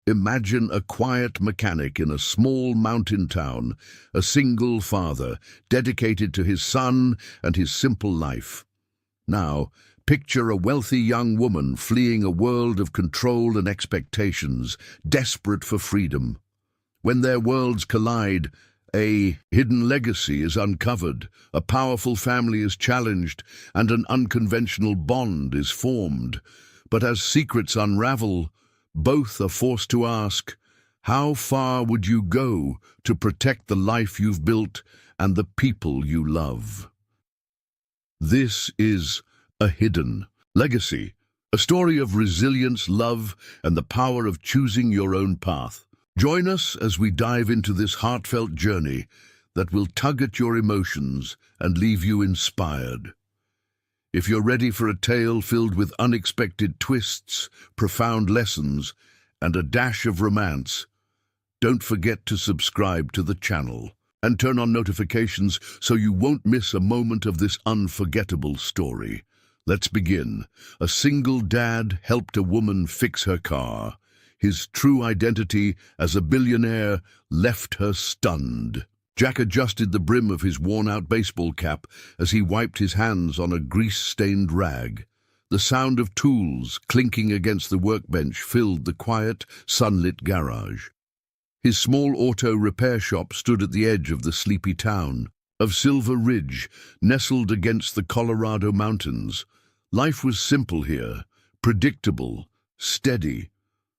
Imagine a quiet mechanic in a small mountain town, a single father, dedicated to his son and his simple life. Now, picture a wealthy young woman fleeing a world of control and expectations, desperate for freedom. When their worlds collide, a hidden legacy is uncovered, a powerful family is challenged, and an unconventional bond is formed. But as secrets unravel, both are forced to ask, how far would you go to protect the life you've built and the people you love? This is A Hidden Legacy, a story of resilience, love, and the power of choosing your own path. Join us as we dive into this heartfelt journey that will tug at your emotions and leave you inspired. If you're ready for a tale filled with unexpected twists, profound lessons, and a dash of romance, don't forget to subscribe to the channel and turn on notifications so you won't miss a moment of this unforgettable story. Let's begin. A single dad helped a woman fix her car. His true identity as a billionaire left her stunned. Jack adjusted the brim of his worn-out baseball cap as he wiped his hands on a grease-stained rag. The sound of tools clinking against the workbench filled the quiet, sunlit garage. His small auto repair shop stood at the edge of the sleepy town of Silver Ridge, nestled against the Colorado mountains. Life was simple here, predictable, steady.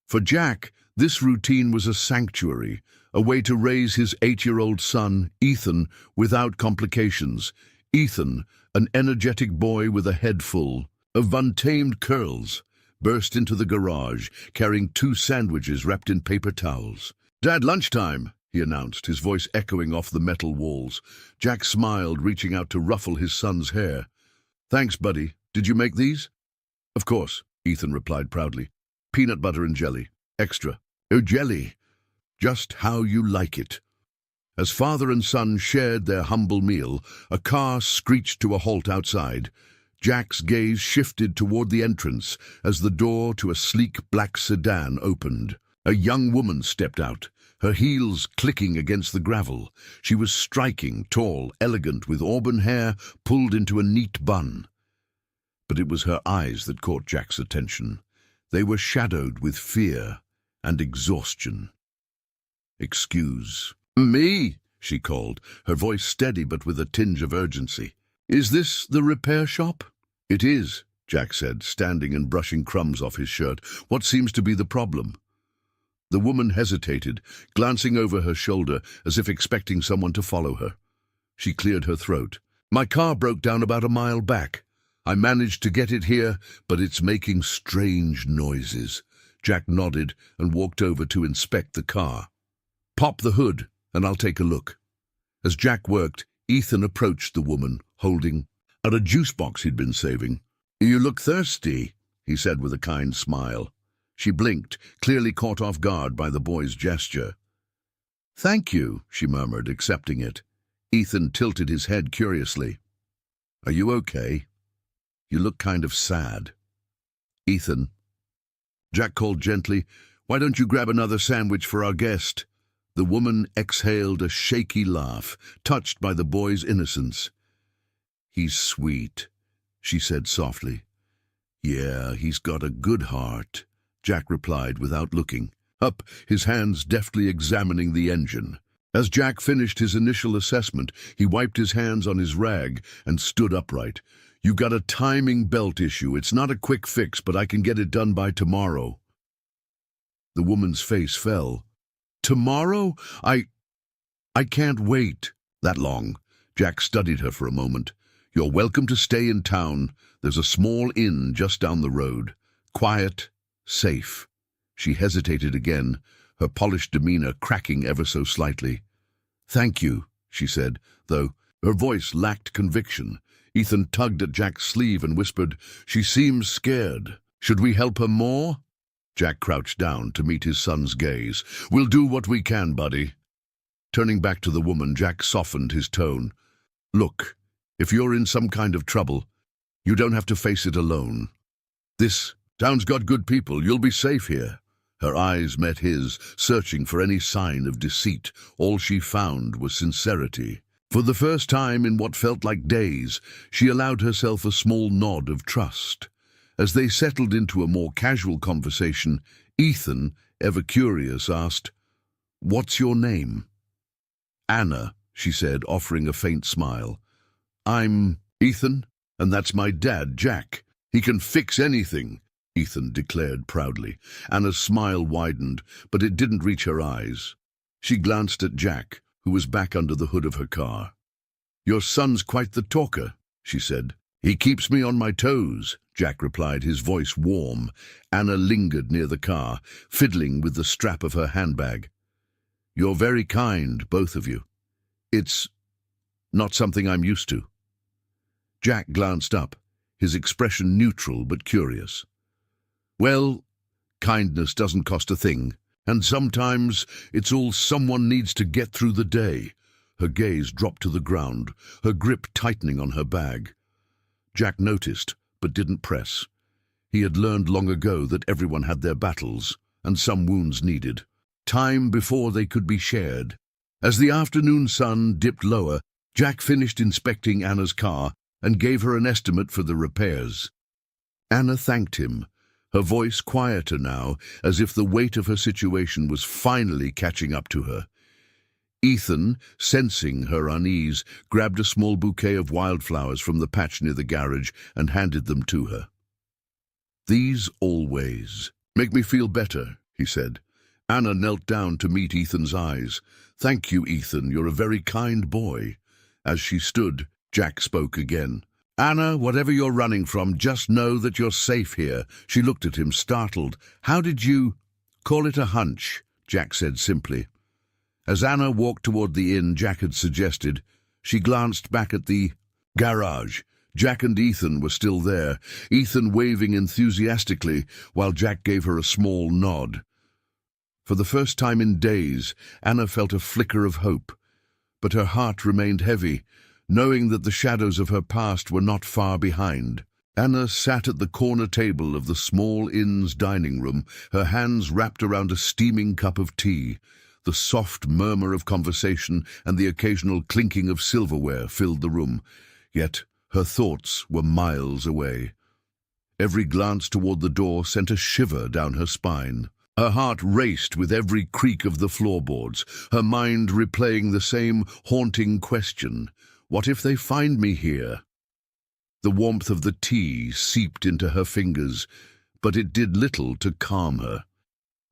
For Jack, this routine was a sanctuary, a way to raise his 8-year-old son, Ethan, without complications. Ethan, an energetic boy with a head full of untamed curls, burst into the garage, carrying 2 sandwiches wrapped in paper towels. "Dad, lunchtime," he announced, his voice echoing off the metal walls. Jack smiled, reaching out to ruffle his son's hair. "Thanks, buddy. Did you make these?" "Of course," Ethan replied proudly. "Peanut butter and jelly. Extra." "Oh, jelly. Just how you like it." As father and son shared their humble meal, a car screeched to a halt outside. Jack's gaze shifted toward the entrance as the door to a sleek black sedan opened. A young woman stepped out, her heels clicking against the gravel. She was striking, tall, elegant, with auburn hair pulled into a neat bun. But it was her eyes that caught Jack's attention. They were shadowed with fear and exhaustion. "Excuse me," she called, her voice steady but with a tinge of urgency. "Is this the repair shop?" "It is," Jack said, standing and brushing crumbs off his shirt. "What seems to be the problem?" The woman hesitated, glancing over her shoulder as if expecting someone to follow her. She cleared her throat. "My car broke down about a mile back. I managed to get it here, but it's making strange noises." Jack nodded and walked over to inspect the car. "Pop the hood, and I'll take a look." As Jack worked, Ethan approached the woman, holding out a juice box he'd been saving. "You look thirsty," he said with a kind smile. She blinked, clearly caught off guard by the boy's gesture. "Thank you," she murmured, accepting it. Ethan tilted his head curiously. "Are you okay? You look kind of sad." "Ethan," Jack called gently, "why don't you grab another sandwich for our guest?" The woman exhaled a shaky laugh, touched by the boy's innocence. "He's sweet," she said softly. "Yeah, he's got a good heart," Jack replied without looking up, his hands deftly examining the engine. As Jack finished his initial assessment, he wiped his hands on his rag and stood upright. "You've got a timing belt issue. It's not a quick fix, but I can get it done by tomorrow." The woman's face fell. "Tomorrow? I can't wait that long." Jack studied her for a moment. "You're welcome to stay in town. There's a small inn just down the road. Quiet, safe." She hesitated again, her polished demeanor cracking ever so slightly. "Thank you," she said, though her voice lacked conviction. Ethan tugged at Jack's sleeve and whispered, "She seems scared. Should we help her more?" Jack crouched down to meet his son's gaze. "We'll do what we can, buddy." Turning back to the woman, Jack softened his tone. "Look, if you're in some kind of trouble, you don't have to face it alone. This town's got good people. You'll be safe here. Her eyes met his, searching for any sign of deceit. All she found was sincerity. For the first time in what felt like days, she allowed herself a small nod of trust. As they settled into a more casual conversation, Ethan, ever curious, asked, "What's your name?" "Anna," she said, offering a faint smile. "I'm Ethan, and that's my dad, Jack. He can fix anything," Ethan declared proudly. Anna's smile widened, but it didn't reach her eyes. She glanced at Jack, who was back under the hood of her car. "Your son's quite the talker," she said. "He keeps me on my toes," Jack replied, his voice warm. Anna lingered near the car, fiddling with the strap of her handbag. "You're very kind, both of you. It's not something I'm used to." Jack glanced up, his expression neutral but curious. "Well, kindness doesn't cost a thing, and sometimes it's all someone needs to get through the day." Her gaze dropped to the ground, her grip tightening on her bag. Jack noticed, but didn't press. He had learned long ago that everyone had their battles, and some wounds needed time before they could be shared. As the afternoon sun dipped lower, Jack finished inspecting Anna's car and gave her an estimate for the repairs. Anna thanked him, her voice quieter now, as if the weight of her situation was finally catching up to her. Ethan, sensing her unease, grabbed a small bouquet of wildflowers from the patch near the garage and handed them to her. "These always make me feel better," he said. Anna knelt down to meet Ethan's eyes. "Thank you, Ethan, you're a very kind boy." As she stood, Jack spoke again. "Anna, whatever you're running from, just know that you're safe here." She looked at him, startled. "How did you—" "Call it a hunch," Jack said simply. As Anna walked toward the inn Jack had suggested, she glanced back at the garage. Jack and Ethan were still there, Ethan waving enthusiastically while Jack gave her a small nod. For the first time in days, Anna felt a flicker of hope, but her heart remained heavy, knowing that the shadows of her past were not far behind. Anna sat at the corner table of the small inn's dining room, her hands wrapped around a steaming cup of tea. The soft murmur of conversation and the occasional clinking of silverware filled the room, yet her thoughts were miles away. Every glance toward the door sent a shiver down her spine. Her heart raced with every creak of the floorboards, her mind replaying the same haunting question: what if they find me here? The warmth of the tea seeped into her fingers, but it did little to calm her.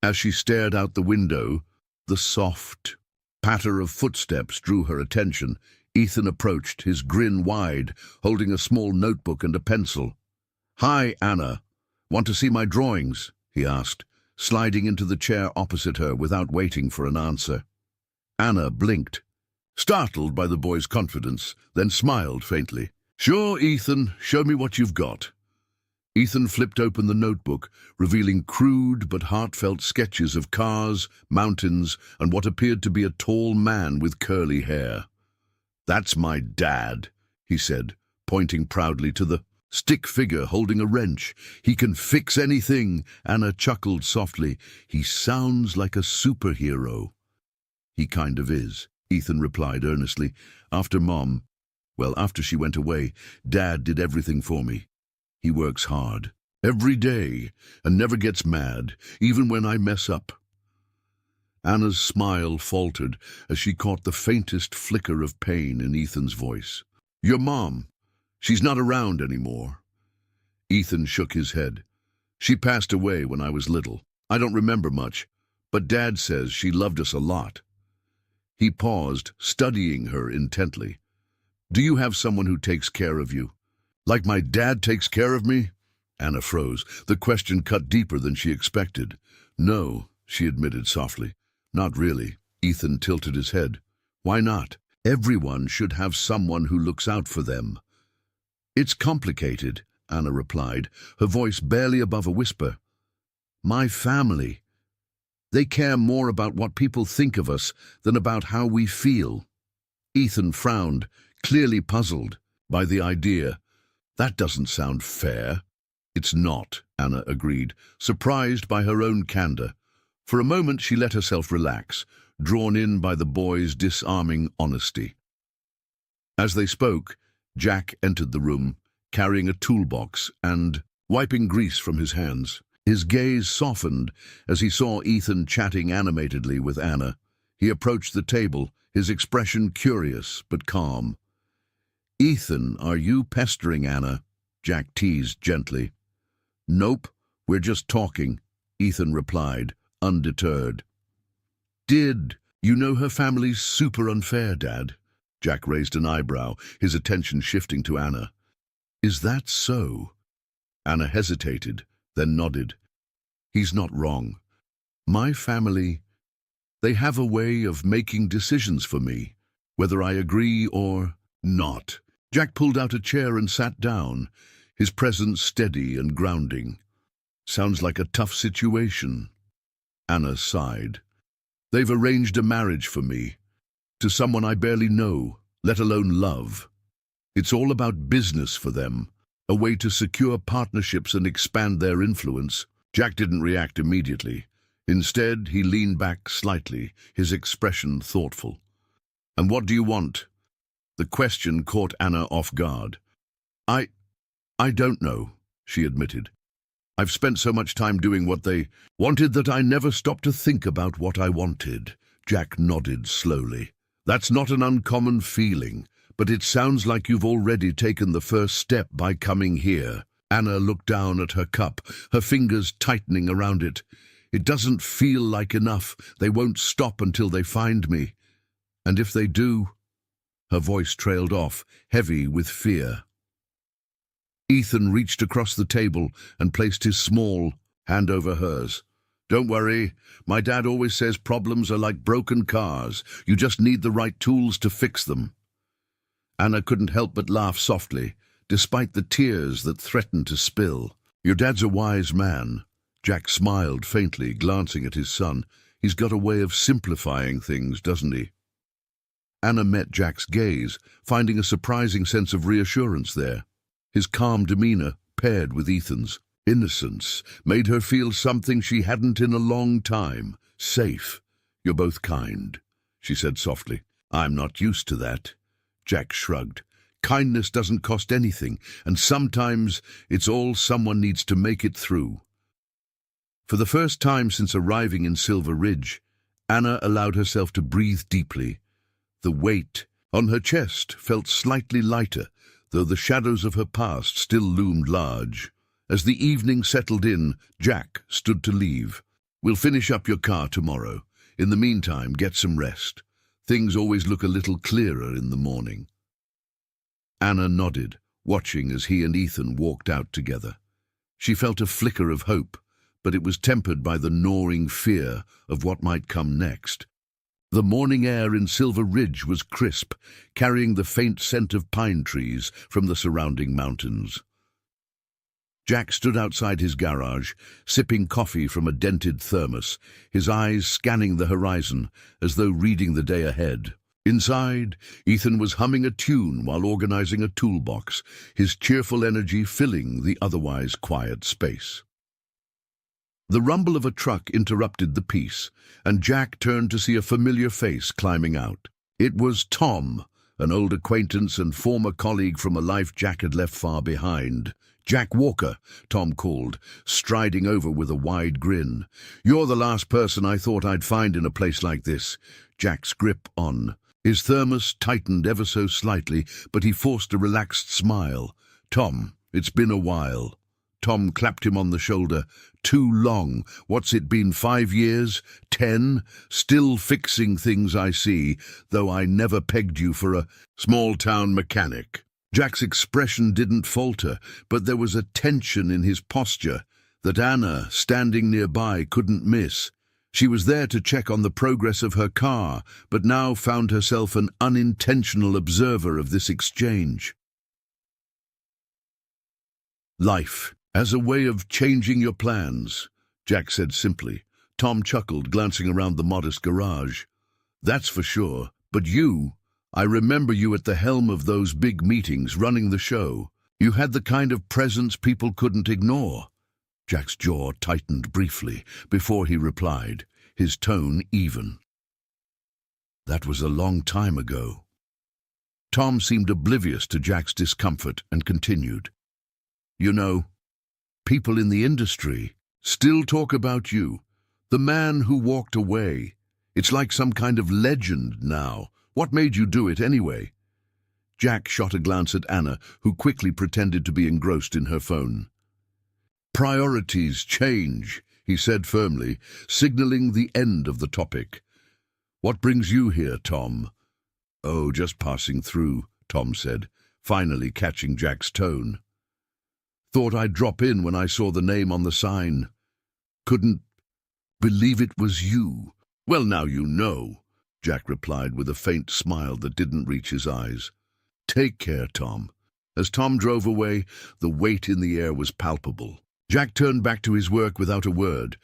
As she stared out the window, the soft patter of footsteps drew her attention. Ethan approached, his grin wide, holding a small notebook and a pencil. "Hi, Anna. Want to see my drawings?" he asked, sliding into the chair opposite her without waiting for an answer. Anna blinked, startled by the boy's confidence, then smiled faintly. "Sure, Ethan, show me what you've got." Ethan flipped open the notebook, revealing crude but heartfelt sketches of cars, mountains, and what appeared to be a tall man with curly hair. "That's my dad," he said, pointing proudly to the stick figure holding a wrench. "He can fix anything." Anna chuckled softly. "He sounds like a superhero." "He kind of is," Ethan replied earnestly. After she went away, Dad did everything for me. He works hard, every day, and never gets mad, even when I mess up." Anna's smile faltered as she caught the faintest flicker of pain in Ethan's voice. "Your mom, she's not around anymore." Ethan shook his head. "She passed away when I was little. I don't remember much, but Dad says she loved us a lot." He paused, studying her intently. "Do you have someone who takes care of you? Like my dad takes care of me?" Anna froze. The question cut deeper than she expected. "No," she admitted softly. "Not really." Ethan tilted his head. "Why not? Everyone should have someone who looks out for them." "It's complicated," Anna replied, her voice barely above a whisper. "My family. They care more about what people think of us than about how we feel." Ethan frowned, clearly puzzled by the idea. "That doesn't sound fair." "It's not," Anna agreed, surprised by her own candor. For a moment she let herself relax, drawn in by the boy's disarming honesty. As they spoke, Jack entered the room, carrying a toolbox and wiping grease from his hands. His gaze softened as he saw Ethan chatting animatedly with Anna. He approached the table, his expression curious but calm. "Ethan, are you pestering Anna?" Jack teased gently. "Nope, we're just talking," Ethan replied, undeterred. "Did you know her family's super unfair, Dad?" Jack raised an eyebrow, his attention shifting to Anna. "Is that so?" Anna hesitated, then nodded. "He's not wrong. My family, they have a way of making decisions for me, whether I agree or not." Jack pulled out a chair and sat down, his presence steady and grounding. "Sounds like a tough situation." Anna sighed. "They've arranged a marriage for me, to someone I barely know, let alone love. It's all about business for them, a way to secure partnerships and expand their influence." Jack didn't react immediately. Instead, he leaned back slightly, his expression thoughtful. "And what do you want?" The question caught Anna off guard. I don't know," she admitted. "I've spent so much time doing what they wanted that I never stopped to think about what I wanted." Jack nodded slowly. "That's not an uncommon feeling, but it sounds like you've already taken the first step by coming here." Anna looked down at her cup, her fingers tightening around it. "It doesn't feel like enough. They won't stop until they find me. And if they do—" Her voice trailed off, heavy with fear. Ethan reached across the table and placed his small hand over hers. "Don't worry. My dad always says problems are like broken cars. You just need the right tools to fix them." Anna couldn't help but laugh softly, despite the tears that threatened to spill. "Your dad's a wise man." Jack smiled faintly, glancing at his son. "He's got a way of simplifying things, doesn't he?" Anna met Jack's gaze, finding a surprising sense of reassurance there. His calm demeanor, paired with Ethan's innocence, made her feel something she hadn't in a long time. "Safe. You're both kind," she said softly. "I'm not used to that." Jack shrugged. "Kindness doesn't cost anything, and sometimes it's all someone needs to make it through." For the first time since arriving in Silver Ridge, Anna allowed herself to breathe deeply. The weight on her chest felt slightly lighter, though the shadows of her past still loomed large. As the evening settled in, Jack stood to leave. "We'll finish up your car tomorrow. In the meantime, get some rest. Things always look a little clearer in the morning." Anna nodded, watching as he and Ethan walked out together. She felt a flicker of hope, but it was tempered by the gnawing fear of what might come next. The morning air in Silver Ridge was crisp, carrying the faint scent of pine trees from the surrounding mountains. Jack stood outside his garage, sipping coffee from a dented thermos, his eyes scanning the horizon as though reading the day ahead. Inside, Ethan was humming a tune while organizing a toolbox, his cheerful energy filling the otherwise quiet space. The rumble of a truck interrupted the peace, and Jack turned to see a familiar face climbing out. It was Tom, an old acquaintance and former colleague from a life Jack had left far behind. "Jack Walker," Tom called, striding over with a wide grin. "You're the last person I thought I'd find in a place like this." Jack's grip on. His thermos tightened ever so slightly, but he forced a relaxed smile. "Tom, it's been a while." Tom clapped him on the shoulder. "Too long. What's it been, 5 years? 10? Still fixing things, I see, though I never pegged you for a small-town mechanic." Jack's expression didn't falter, but there was a tension in his posture that Anna, standing nearby, couldn't miss. She was there to check on the progress of her car, but now found herself an unintentional observer of this exchange. "Life as a way of changing your plans," Jack said simply. Tom chuckled, glancing around the modest garage. "That's for sure. But I remember you at the helm of those big meetings, running the show. You had the kind of presence people couldn't ignore." Jack's jaw tightened briefly before he replied. his tone even. That was a long time ago. Tom seemed oblivious to Jack's discomfort and continued. You know, people in the industry still talk about you, the man who walked away. It's like some kind of legend now. What made you do it anyway? Jack shot a glance at Anna, who quickly pretended to be engrossed in her phone. Priorities change, he said firmly, signaling the end of the topic. What brings you here, Tom? Oh, just passing through, Tom said, finally catching Jack's tone. Thought I'd drop in when I saw the name on the sign. Couldn't believe it was you. Well, now you know, Jack replied with a faint smile that didn't reach his eyes. Take care, Tom. As Tom drove away, the weight in the air was palpable. Jack turned back to his work without a word,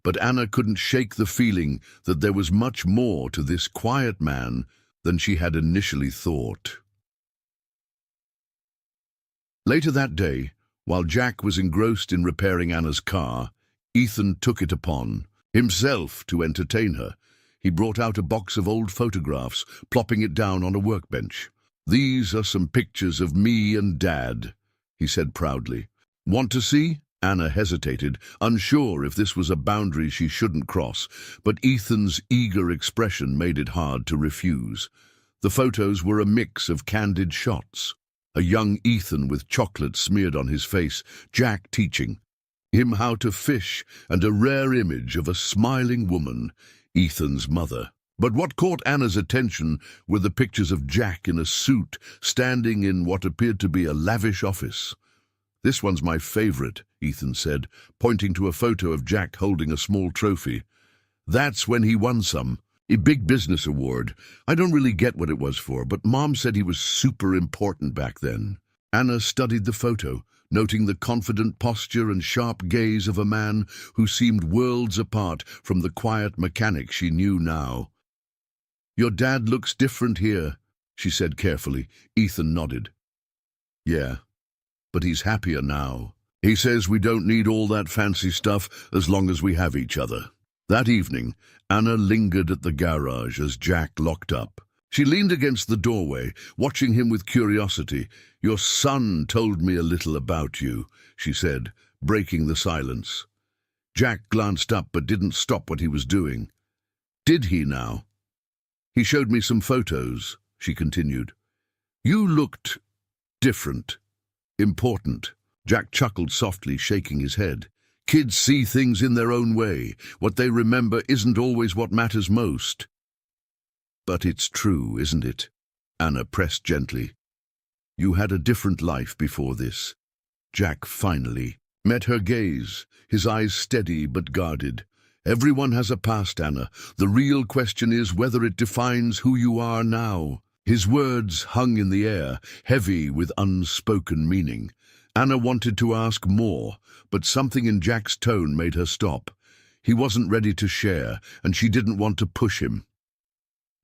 but Anna couldn't shake the feeling that there was much more to this quiet man than she had initially thought. Later that day, while Jack was engrossed in repairing Anna's car, Ethan took it upon himself to entertain her. He brought out a box of old photographs, plopping it down on a workbench. These are some pictures of me and Dad, he said proudly. Want to see? Anna hesitated, unsure if this was a boundary she shouldn't cross, but Ethan's eager expression made it hard to refuse. The photos were a mix of candid shots. A young Ethan with chocolate smeared on his face, Jack teaching him how to fish, and a rare image of a smiling woman, Ethan's mother. But what caught Anna's attention were the pictures of Jack in a suit, standing in what appeared to be a lavish office. This one's my favorite, Ethan said, pointing to a photo of Jack holding a small trophy. That's when he won a big business award. I don't really get what it was for, but Mom said he was super important back then. Anna studied the photo, noting the confident posture and sharp gaze of a man who seemed worlds apart from the quiet mechanic she knew now. Your dad looks different here, she said carefully. Ethan nodded. Yeah, but he's happier now. He says we don't need all that fancy stuff as long as we have each other. That evening, Anna lingered at the garage as Jack locked up. She leaned against the doorway, watching him with curiosity. Your son told me a little about you, she said, breaking the silence. Jack glanced up but didn't stop what he was doing. Did he now? He showed me some photos, she continued. You looked different, important. Jack chuckled softly, shaking his head. Kids see things in their own way. What they remember isn't always what matters most. But it's true, isn't it? Anna pressed gently. You had a different life before this. Jack finally met her gaze, his eyes steady but guarded. Everyone has a past, Anna. The real question is whether it defines who you are now. His words hung in the air, heavy with unspoken meaning. Anna wanted to ask more, but something in Jack's tone made her stop. He wasn't ready to share, and she didn't want to push him.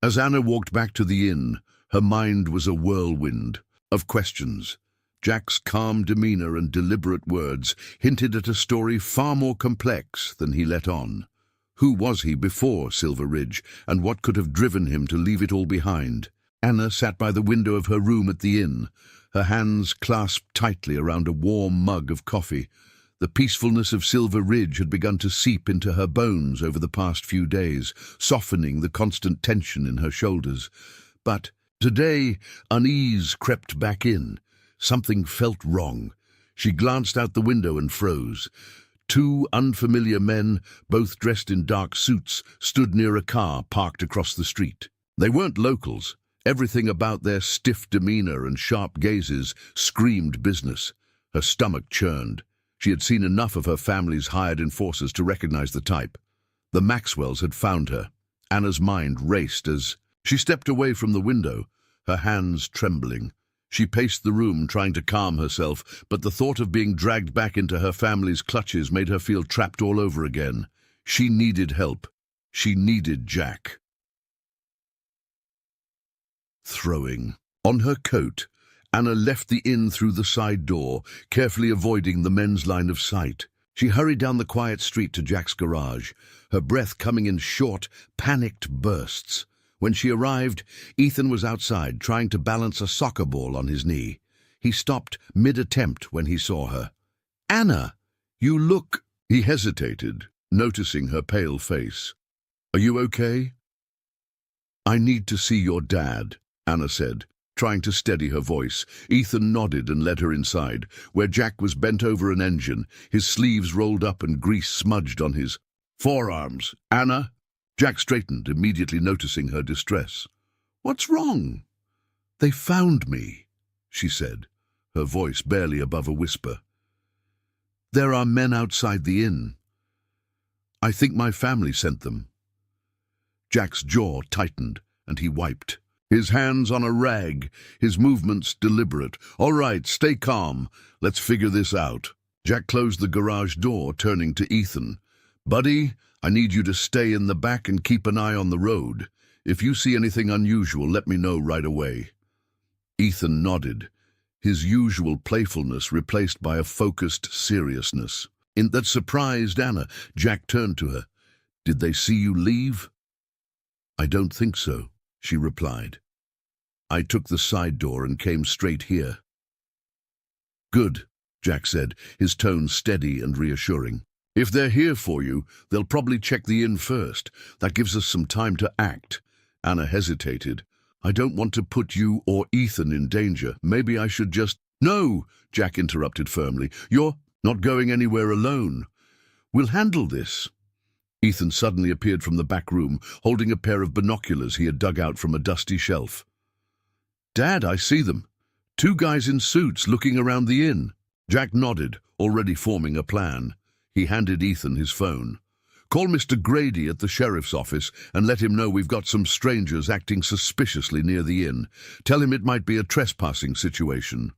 As Anna walked back to the inn, her mind was a whirlwind of questions. Jack's calm demeanor and deliberate words hinted at a story far more complex than he let on. Who was he before Silver Ridge, and what could have driven him to leave it all behind? Anna sat by the window of her room at the inn, her hands clasped tightly around a warm mug of coffee. The peacefulness of Silver Ridge had begun to seep into her bones over the past few days, softening the constant tension in her shoulders. But today, unease crept back in. Something felt wrong. She glanced out the window and froze. Two unfamiliar men, both dressed in dark suits, stood near a car parked across the street. They weren't locals. Everything about their stiff demeanor and sharp gazes screamed business. Her stomach churned. She had seen enough of her family's hired enforcers to recognize the type. The Maxwells had found her. Anna's mind raced as she stepped away from the window, her hands trembling. She paced the room, trying to calm herself, but the thought of being dragged back into her family's clutches made her feel trapped all over again. She needed help. She needed Jack. Throwing on her coat, Anna left the inn through the side door, carefully avoiding the men's line of sight. She hurried down the quiet street to Jack's garage, her breath coming in short, panicked bursts. When she arrived, Ethan was outside, trying to balance a soccer ball on his knee. He stopped mid-attempt when he saw her. "Anna, you look—" He hesitated, noticing her pale face. "Are you okay?" "I need to see your dad," Anna said, trying to steady her voice. Ethan nodded and led her inside, where Jack was bent over an engine, his sleeves rolled up and grease smudged on his forearms. "Anna?" Jack straightened, immediately noticing her distress. "What's wrong?" "They found me," she said, her voice barely above a whisper. "There are men outside the inn. I think my family sent them." Jack's jaw tightened, and he wiped, his hands on a rag, his movements deliberate. "All right, stay calm. Let's figure this out." Jack closed the garage door, turning to Ethan. "Buddy, I need you to stay in the back and keep an eye on the road. If you see anything unusual, let me know right away." Ethan nodded, his usual playfulness replaced by a focused seriousness. That surprised Anna. Jack turned to her. "Did they see you leave?" "I don't think so," she replied. "I took the side door and came straight here." "Good," Jack said, his tone steady and reassuring. "If they're here for you, they'll probably check the inn first. That gives us some time to act." Anna hesitated. "I don't want to put you or Ethan in danger. Maybe I should just—" "No," Jack interrupted firmly. "You're not going anywhere alone. We'll handle this." Ethan suddenly appeared from the back room, holding a pair of binoculars he had dug out from a dusty shelf. "Dad, I see them. 2 guys in suits looking around the inn." Jack nodded, already forming a plan. He handed Ethan his phone. "Call Mr. Grady at the sheriff's office and let him know we've got some strangers acting suspiciously near the inn. Tell him it might be a trespassing situation."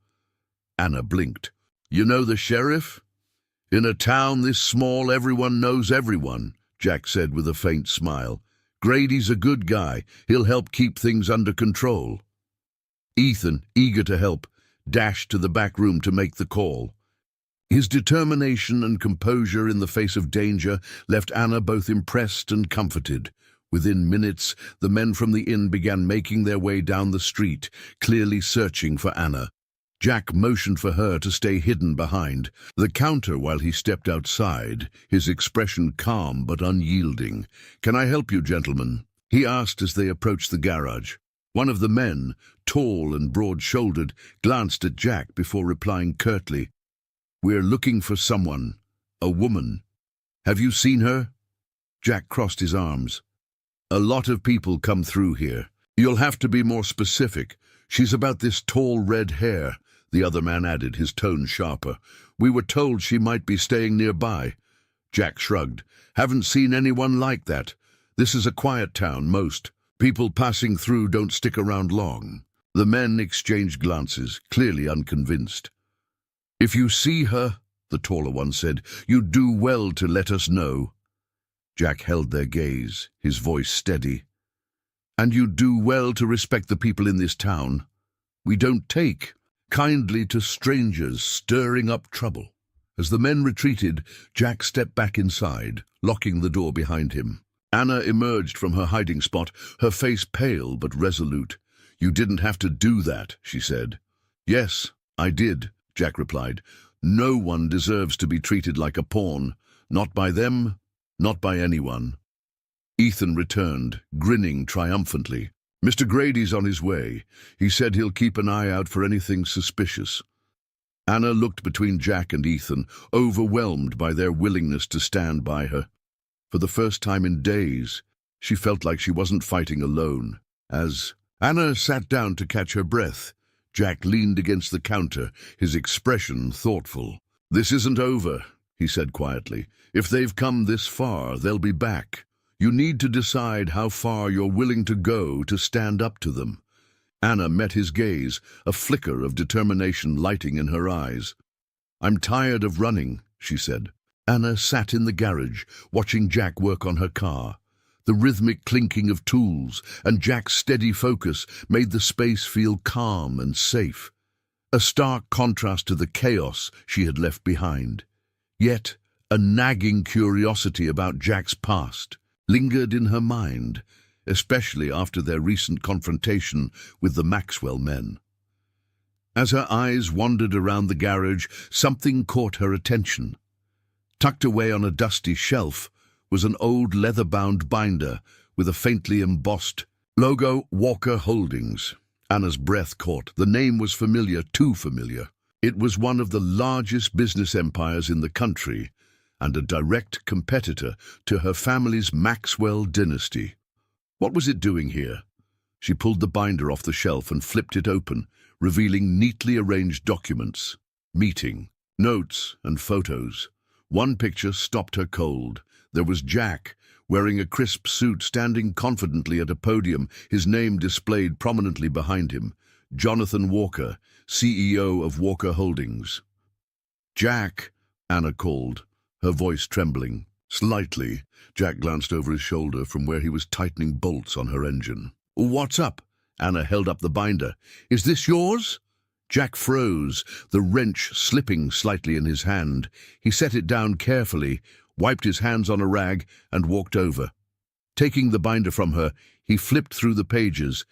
Anna blinked. "You know the sheriff?" "In a town this small, everyone knows everyone," Jack said with a faint smile. "Grady's a good guy. He'll help keep things under control." Ethan, eager to help, dashed to the back room to make the call. His determination and composure in the face of danger left Anna both impressed and comforted. Within minutes, the men from the inn began making their way down the street, clearly searching for Anna. Jack motioned for her to stay hidden behind the counter while he stepped outside, his expression calm but unyielding. "Can I help you, gentlemen?" he asked as they approached the garage. One of the men, tall and broad-shouldered, glanced at Jack before replying curtly, "We're looking for someone, a woman. Have you seen her?" Jack crossed his arms. "A lot of people come through here. You'll have to be more specific. She's about this tall red hair," the other man added, his tone sharper. "We were told she might be staying nearby." Jack shrugged. "Haven't seen anyone like that. This is a quiet town. Most people passing through don't stick around long." The men exchanged glances, clearly unconvinced. "If you see her," the taller one said, "you'd do well to let us know." Jack held their gaze, his voice steady. "And you'd do well to respect the people in this town. We don't take kindly to strangers stirring up trouble." As the men retreated, Jack stepped back inside, locking the door behind him. Anna emerged from her hiding spot, her face pale but resolute. "You didn't have to do that," she said. "Yes, I did," Jack replied. "No one deserves to be treated like a pawn. Not by them, not by anyone." Ethan returned, grinning triumphantly. "Mr. Grady's on his way. He said he'll keep an eye out for anything suspicious." Anna looked between Jack and Ethan, overwhelmed by their willingness to stand by her. For the first time in days, she felt like she wasn't fighting alone. As Anna sat down to catch her breath, Jack leaned against the counter, his expression thoughtful. "This isn't over," he said quietly. "If they've come this far, they'll be back. You need to decide how far you're willing to go to stand up to them." Anna met his gaze, a flicker of determination lighting in her eyes. "I'm tired of running," she said. Anna sat in the garage, watching Jack work on her car. The rhythmic clinking of tools and Jack's steady focus made the space feel calm and safe, a stark contrast to the chaos she had left behind. Yet, A nagging curiosity about Jack's past lingered in her mind, especially after their recent confrontation with the Maxwell men. As her eyes wandered around the garage, something caught her attention. Tucked away on a dusty shelf was an old leather-bound binder with a faintly embossed logo, Walker Holdings. Anna's breath caught. The name was familiar, too familiar. It was one of the largest business empires in the country and a direct competitor to her family's Maxwell dynasty. What was it doing here? She pulled the binder off the shelf and flipped it open, revealing neatly arranged documents, meeting, notes, and photos. One picture stopped her cold. There was Jack, wearing a crisp suit, standing confidently at a podium, his name displayed prominently behind him. Jonathan Walker, CEO of Walker Holdings. "Jack," Anna called, her voice trembling. Slightly, Jack glanced over his shoulder from where he was tightening bolts on her engine. "What's up?" Anna held up the binder. "Is this yours?" Jack froze, the wrench slipping slightly in his hand. He set it down carefully, wiped his hands on a rag, and walked over. Taking the binder from her, he flipped through the pages,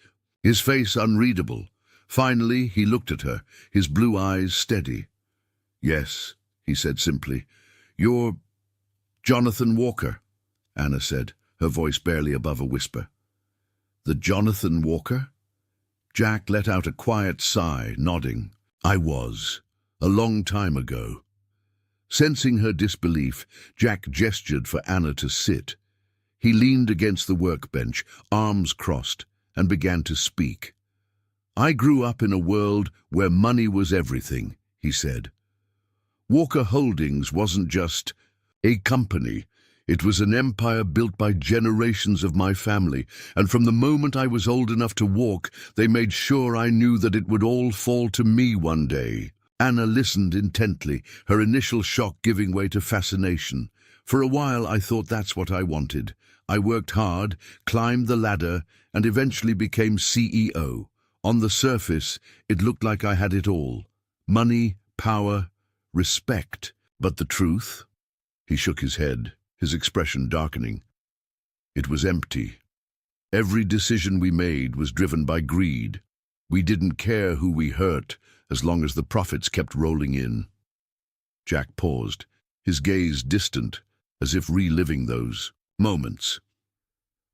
his face unreadable. Finally, he looked at her, his blue eyes steady. "Yes," he said simply. "You're Jonathan Walker," Anna said, her voice barely above a whisper. "The Jonathan Walker?" Jack let out a quiet sigh, nodding. "I was, a long time ago." Sensing her disbelief, Jack gestured for Anna to sit. He leaned against the workbench, arms crossed, and began to speak. "I grew up in a world where money was everything," he said. "Walker Holdings wasn't just a company. It was an empire built by generations of my family, and from the moment I was old enough to walk, they made sure I knew that it would all fall to me one day." Anna listened intently, her initial shock giving way to fascination. "For a while I thought that's what I wanted. I worked hard, climbed the ladder, and eventually became CEO. On the surface, it looked like I had it all. Money, power, respect. But the truth?" He shook his head, his expression darkening. "It was empty. Every decision we made was driven by greed. We didn't care who we hurt, as long as the profits kept rolling in." Jack paused, his gaze distant, as if reliving those moments.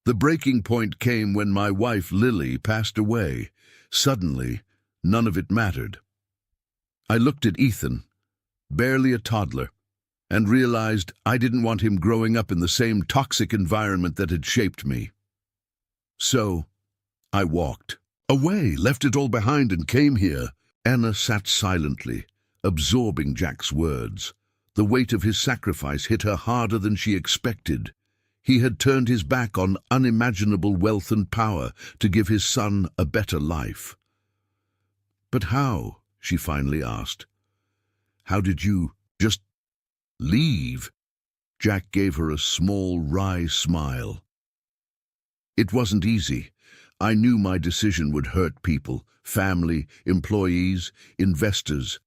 "The breaking point came when my wife, Lily, passed away. Suddenly, none of it mattered. I looked at Ethan, barely a toddler, and realized I didn't want him growing up in the same toxic environment that had shaped me. So, I walked away, left it all behind, and came here." Anna sat silently, absorbing Jack's words. The weight of his sacrifice hit her harder than she expected. He had turned his back on unimaginable wealth and power to give his son a better life. "But how?" she finally asked. "How did you just leave?" Jack gave her a small, wry smile. "It wasn't easy. I knew my decision would hurt people, family, employees, investors.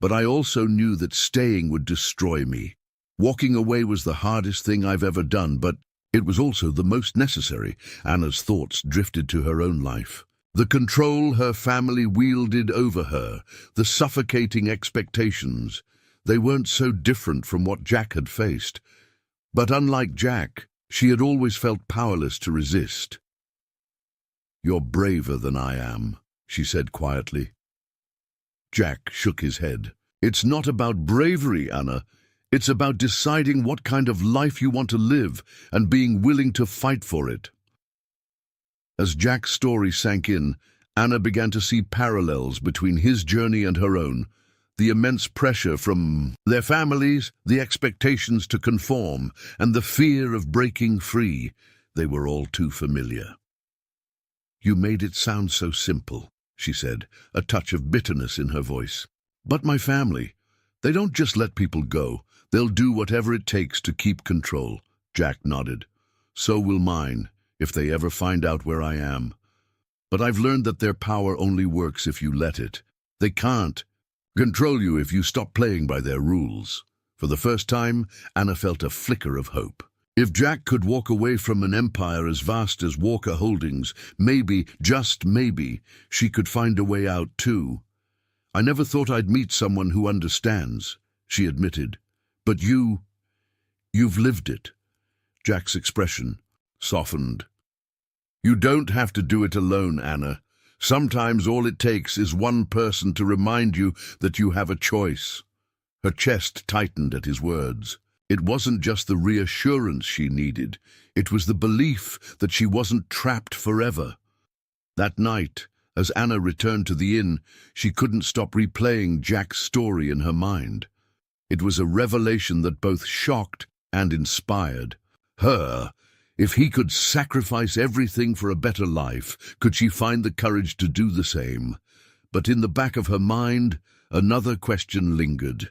But I also knew that staying would destroy me. Walking away was the hardest thing I've ever done, but it was also the most necessary." Anna's thoughts drifted to her own life. The control her family wielded over her, the suffocating expectations. They weren't so different from what Jack had faced. But unlike Jack, she had always felt powerless to resist. "You're braver than I am," she said quietly. Jack shook his head. "It's not about bravery, Anna. It's about deciding what kind of life you want to live and being willing to fight for it." As Jack's story sank in, Anna began to see parallels between his journey and her own. The immense pressure from their families, the expectations to conform, and the fear of breaking free. They were all too familiar. "You made it sound so simple," she said, a touch of bitterness in her voice. "But my family, they don't just let people go. They'll do whatever it takes to keep control." Jack nodded. "So will mine, if they ever find out where I am. But I've learned that their power only works if you let it. They can't control you if you stop playing by their rules." For the first time, Anna felt a flicker of hope. If Jack could walk away from an empire as vast as Walker Holdings, maybe, just maybe, she could find a way out too. "I never thought I'd meet someone who understands," she admitted. "But you've lived it." Jack's expression softened. "You don't have to do it alone, Anna. Sometimes all it takes is one person to remind you that you have a choice." Her chest tightened at his words. It wasn't just the reassurance she needed. It was the belief that she wasn't trapped forever. That night, as Anna returned to the inn, she couldn't stop replaying Jack's story in her mind. It was a revelation that both shocked and inspired her. If he could sacrifice everything for a better life, could she find the courage to do the same? But in the back of her mind, another question lingered.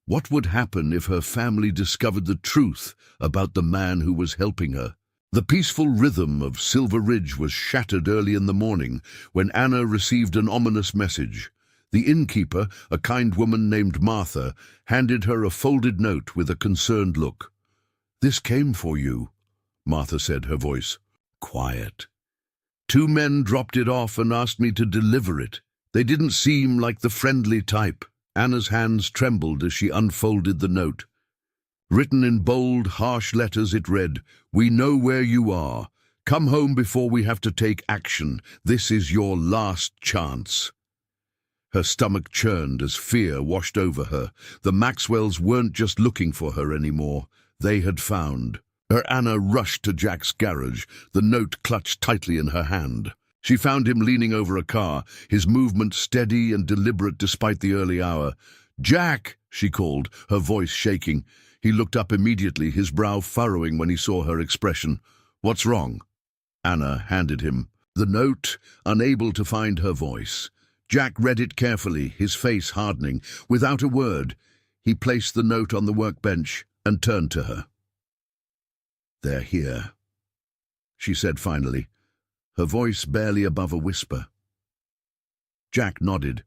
What would happen if her family discovered the truth about the man who was helping her? The peaceful rhythm of Silver Ridge was shattered early in the morning when Anna received an ominous message. The innkeeper, a kind woman named Martha, handed her a folded note with a concerned look. "This came for you," Martha said, her voice quiet. "Two men dropped it off and asked me to deliver it. They didn't seem like the friendly type." Anna's hands trembled as she unfolded the note. Written in bold, harsh letters, it read, "We know where you are. Come home before we have to take action. This is your last chance." Her stomach churned as fear washed over her. The Maxwells weren't just looking for her anymore. They had found her. Anna rushed to Jack's garage, the note clutched tightly in her hand. She found him leaning over a car, his movement steady and deliberate despite the early hour. "Jack!" she called, her voice shaking. He looked up immediately, his brow furrowing when he saw her expression. "What's wrong?" Anna handed him the note, unable to find her voice. Jack read it carefully, his face hardening. Without a word, he placed the note on the workbench and turned to her. "They're here," she said finally, her voice barely above a whisper. Jack nodded.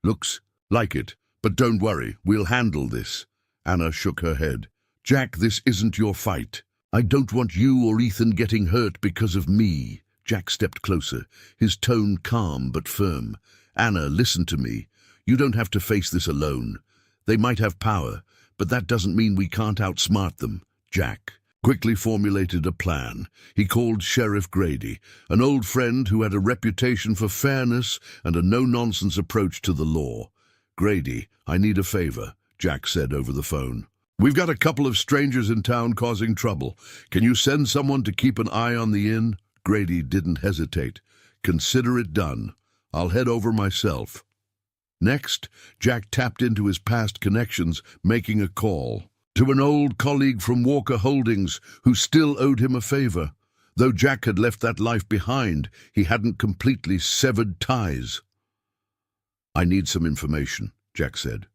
"Looks like it, but don't worry, we'll handle this." Anna shook her head. "Jack, this isn't your fight. I don't want you or Ethan getting hurt because of me." Jack stepped closer, his tone calm but firm. "Anna, listen to me. You don't have to face this alone. They might have power, but that doesn't mean we can't outsmart them." Jack quickly formulated a plan. He called Sheriff Grady, an old friend who had a reputation for fairness and a no-nonsense approach to the law. "Grady, I need a favor," Jack said over the phone. "We've got a couple of strangers in town causing trouble. Can you send someone to keep an eye on the inn?" Grady didn't hesitate. "Consider it done. I'll head over myself." Next, Jack tapped into his past connections, making a call to an old colleague from Walker Holdings who still owed him a favor. Though Jack had left that life behind, he hadn't completely severed ties. "I need some information," Jack said.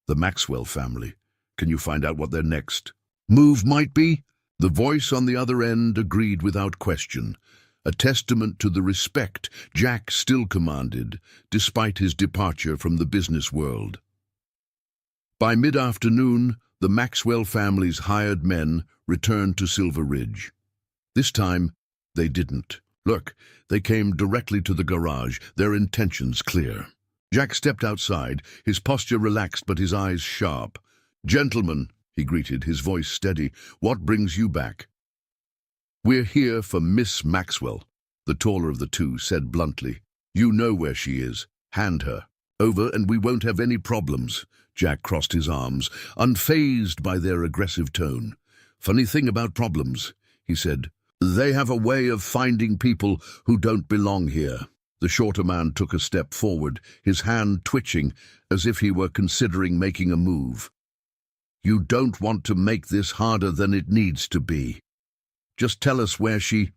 "The Maxwell family. Can you find out what their next move might be?" The voice on the other end agreed without question, a testament to the respect Jack still commanded, despite his departure from the business world. By mid-afternoon, the Maxwell family's hired men returned to Silver Ridge. This time, they didn't. Look, they came directly to the garage, their intentions clear. Jack stepped outside, his posture relaxed but his eyes sharp. "Gentlemen," he greeted, his voice steady, "what brings you back?" "We're here for Miss Maxwell," the taller of the two said bluntly. "You know where she is. Hand her over and we won't have any problems." Jack crossed his arms, unfazed by their aggressive tone. "Funny thing about problems," he said. "They have a way of finding people who don't belong here." The shorter man took a step forward, his hand twitching as if he were considering making a move. "You don't want to make this harder than it needs to be. Just tell us where she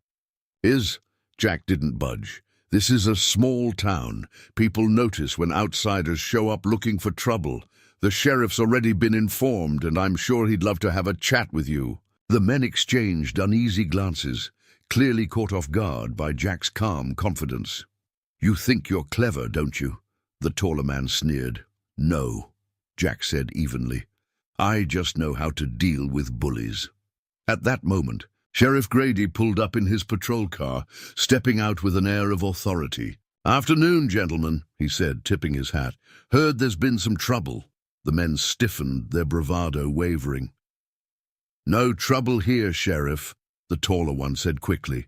is." Jack didn't budge. "This is a small town. People notice when outsiders show up looking for trouble. The sheriff's already been informed, and I'm sure he'd love to have a chat with you." The men exchanged uneasy glances, clearly caught off guard by Jack's calm confidence. "You think you're clever, don't you?" the taller man sneered. "No," Jack said evenly. I just know how to deal with bullies." At that moment, Sheriff Grady pulled up in his patrol car, stepping out with an air of authority. "Afternoon, gentlemen," he said, tipping his hat. "Heard there's been some trouble." The men stiffened, their bravado wavering. "No trouble here, Sheriff," the taller one said quickly.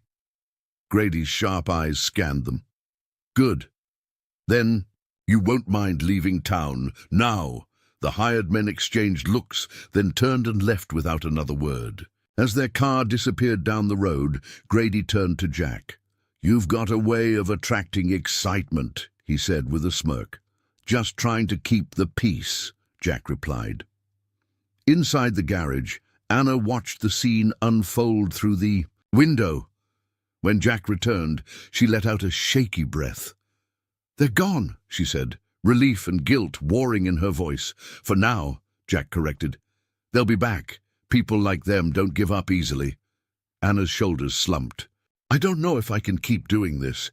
Grady's sharp eyes scanned them. "Good. Then you won't mind leaving town now." The hired men exchanged looks, then turned and left without another word. As their car disappeared down the road, Grady turned to Jack. "You've got a way of attracting excitement," he said with a smirk. "Just trying to keep the peace," Jack replied. Inside the garage, Anna watched the scene unfold through the window. When Jack returned, she let out a shaky breath. "They're gone," she said, relief and guilt warring in her voice. "For now," Jack corrected. "They'll be back. People like them don't give up easily." Anna's shoulders slumped. "I don't know if I can keep doing this.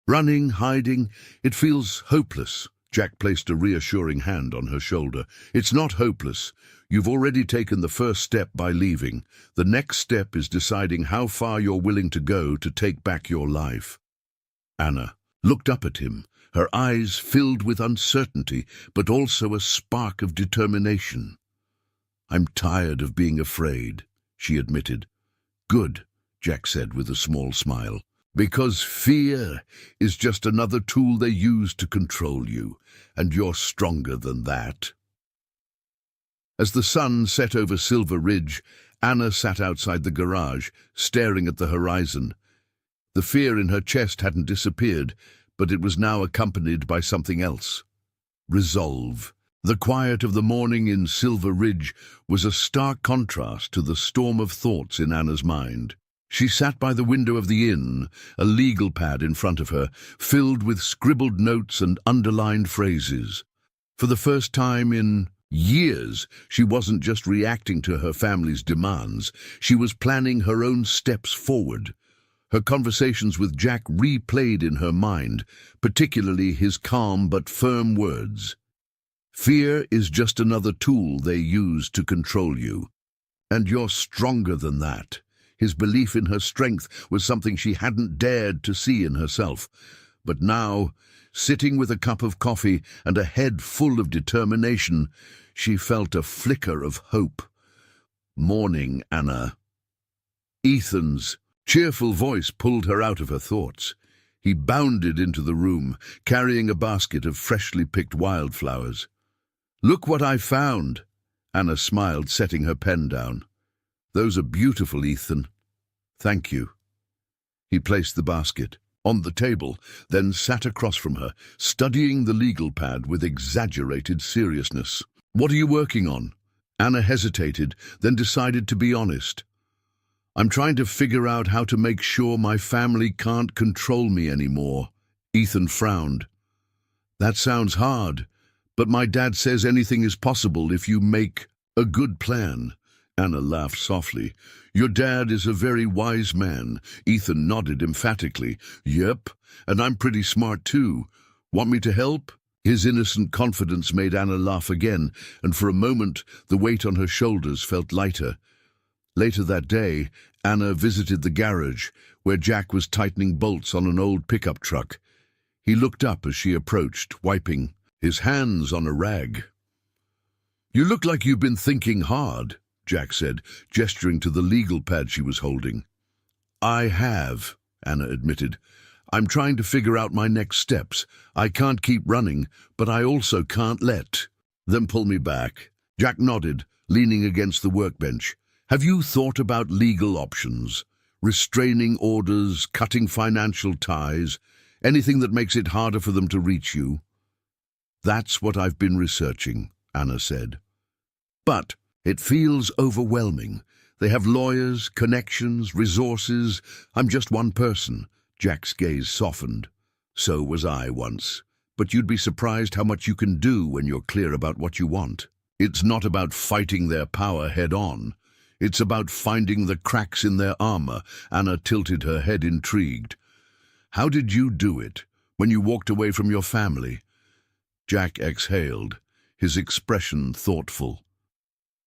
Running, hiding, it feels hopeless." Jack placed a reassuring hand on her shoulder. "It's not hopeless. You've already taken the first step by leaving. The next step is deciding how far you're willing to go to take back your life." Anna looked up at him, her eyes filled with uncertainty, but also a spark of determination. "I'm tired of being afraid," she admitted. "Good," Jack said with a small smile. "Because fear is just another tool they use to control you, and you're stronger than that." As the sun set over Silver Ridge, Anna sat outside the garage, staring at the horizon. The fear in her chest hadn't disappeared, but it was now accompanied by something else. Resolve. The quiet of the morning in Silver Ridge was a stark contrast to the storm of thoughts in Anna's mind. She sat by the window of the inn, a legal pad in front of her, filled with scribbled notes and underlined phrases. For the first time in years, she wasn't just reacting to her family's demands, she was planning her own steps forward. Her conversations with Jack replayed in her mind, particularly his calm but firm words. "Fear is just another tool they use to control you. And you're stronger than that." His belief in her strength was something she hadn't dared to see in herself. But now, sitting with a cup of coffee and a head full of determination, she felt a flicker of hope. "Morning, Anna." Ethan's cheerful voice pulled her out of her thoughts. He bounded into the room, carrying a basket of freshly picked wildflowers. "Look what I found." Anna smiled, setting her pen down. "Those are beautiful, Ethan." "Thank you." He placed the basket on the table, then sat across from her, studying the legal pad with exaggerated seriousness. "What are you working on?" Anna hesitated, then decided to be honest. "I'm trying to figure out how to make sure my family can't control me anymore." Ethan frowned. "That sounds hard, but my dad says anything is possible if you make a good plan." Anna laughed softly. "Your dad is a very wise man." Ethan nodded emphatically. "Yep, and I'm pretty smart too. Want me to help?" His innocent confidence made Anna laugh again, and for a moment the weight on her shoulders felt lighter. Later that day, Anna visited the garage, where Jack was tightening bolts on an old pickup truck. He looked up as she approached, wiping his hands on a rag. "You look like you've been thinking hard," Jack said, gesturing to the legal pad she was holding. "I have," Anna admitted. "I'm trying to figure out my next steps. I can't keep running, but I also can't let them pull me back." Jack nodded, leaning against the workbench. "Have you thought about legal options? Restraining orders, cutting financial ties, anything that makes it harder for them to reach you?" "That's what I've been researching," Anna said. "But it feels overwhelming. They have lawyers, connections, resources. I'm just one person." Jack's gaze softened. "So was I once. But you'd be surprised how much you can do when you're clear about what you want. It's not about fighting their power head-on. It's about finding the cracks in their armor." Anna tilted her head, intrigued. "How did you do it, when you walked away from your family?" Jack exhaled, his expression thoughtful.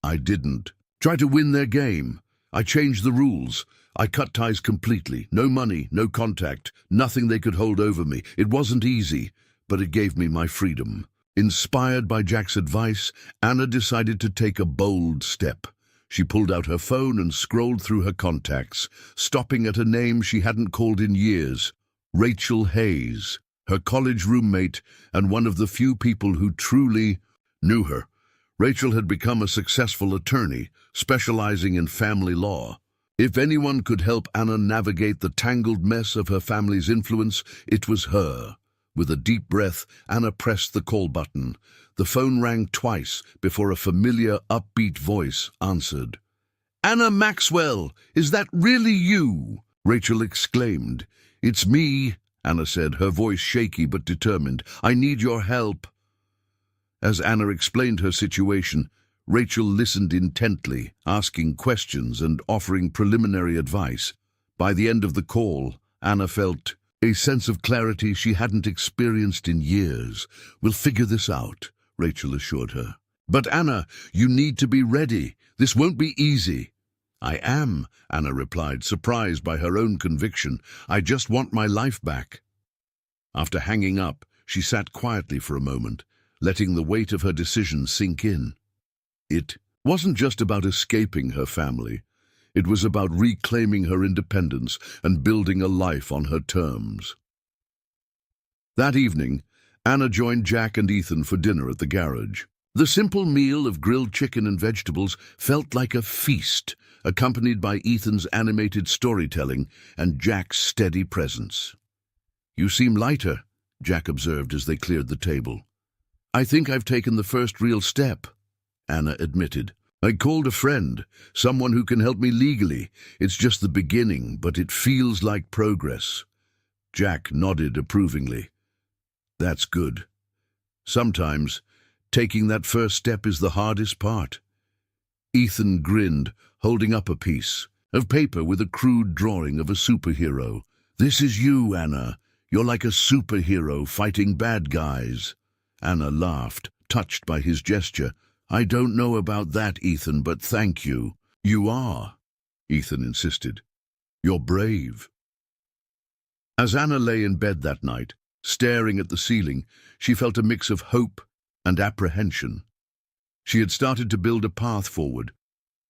I didn't. Try to win their game. I changed the rules. I cut ties completely. No money, no contact, nothing they could hold over me. It wasn't easy, but it gave me my freedom. Inspired by Jack's advice, Anna decided to take a bold step. She pulled out her phone and scrolled through her contacts, stopping at a name she hadn't called in years. Rachel Hayes, her college roommate and one of the few people who truly knew her. Rachel had become a successful attorney, specializing in family law. If anyone could help Anna navigate the tangled mess of her family's influence, it was her. With a deep breath, Anna pressed the call button. The phone rang twice before a familiar, upbeat voice answered. "Anna Maxwell, is that really you?" Rachel exclaimed. "It's me," Anna said, her voice shaky but determined. "I need your help." As Anna explained her situation, Rachel listened intently, asking questions and offering preliminary advice. By the end of the call, Anna felt a sense of clarity she hadn't experienced in years. "We'll figure this out," Rachel assured her. "But Anna, you need to be ready. This won't be easy." "I am," Anna replied, surprised by her own conviction. "I just want my life back." After hanging up, she sat quietly for a moment, letting the weight of her decision sink in. It wasn't just about escaping her family. It was about reclaiming her independence and building a life on her terms. That evening, Anna joined Jack and Ethan for dinner at the garage. The simple meal of grilled chicken and vegetables felt like a feast, accompanied by Ethan's animated storytelling and Jack's steady presence. "You seem lighter," Jack observed as they cleared the table. "I think I've taken the first real step," Anna admitted. "I called a friend, someone who can help me legally. It's just the beginning, but it feels like progress." Jack nodded approvingly. "That's good. Sometimes, taking that first step is the hardest part." Ethan grinned, holding up a piece of paper with a crude drawing of a superhero. "This is you, Anna. You're like a superhero fighting bad guys." Anna laughed, touched by his gesture. "I don't know about that, Ethan, but thank you." "You are," Ethan insisted. "You're brave." As Anna lay in bed that night, staring at the ceiling, she felt a mix of hope and apprehension. She had started to build a path forward,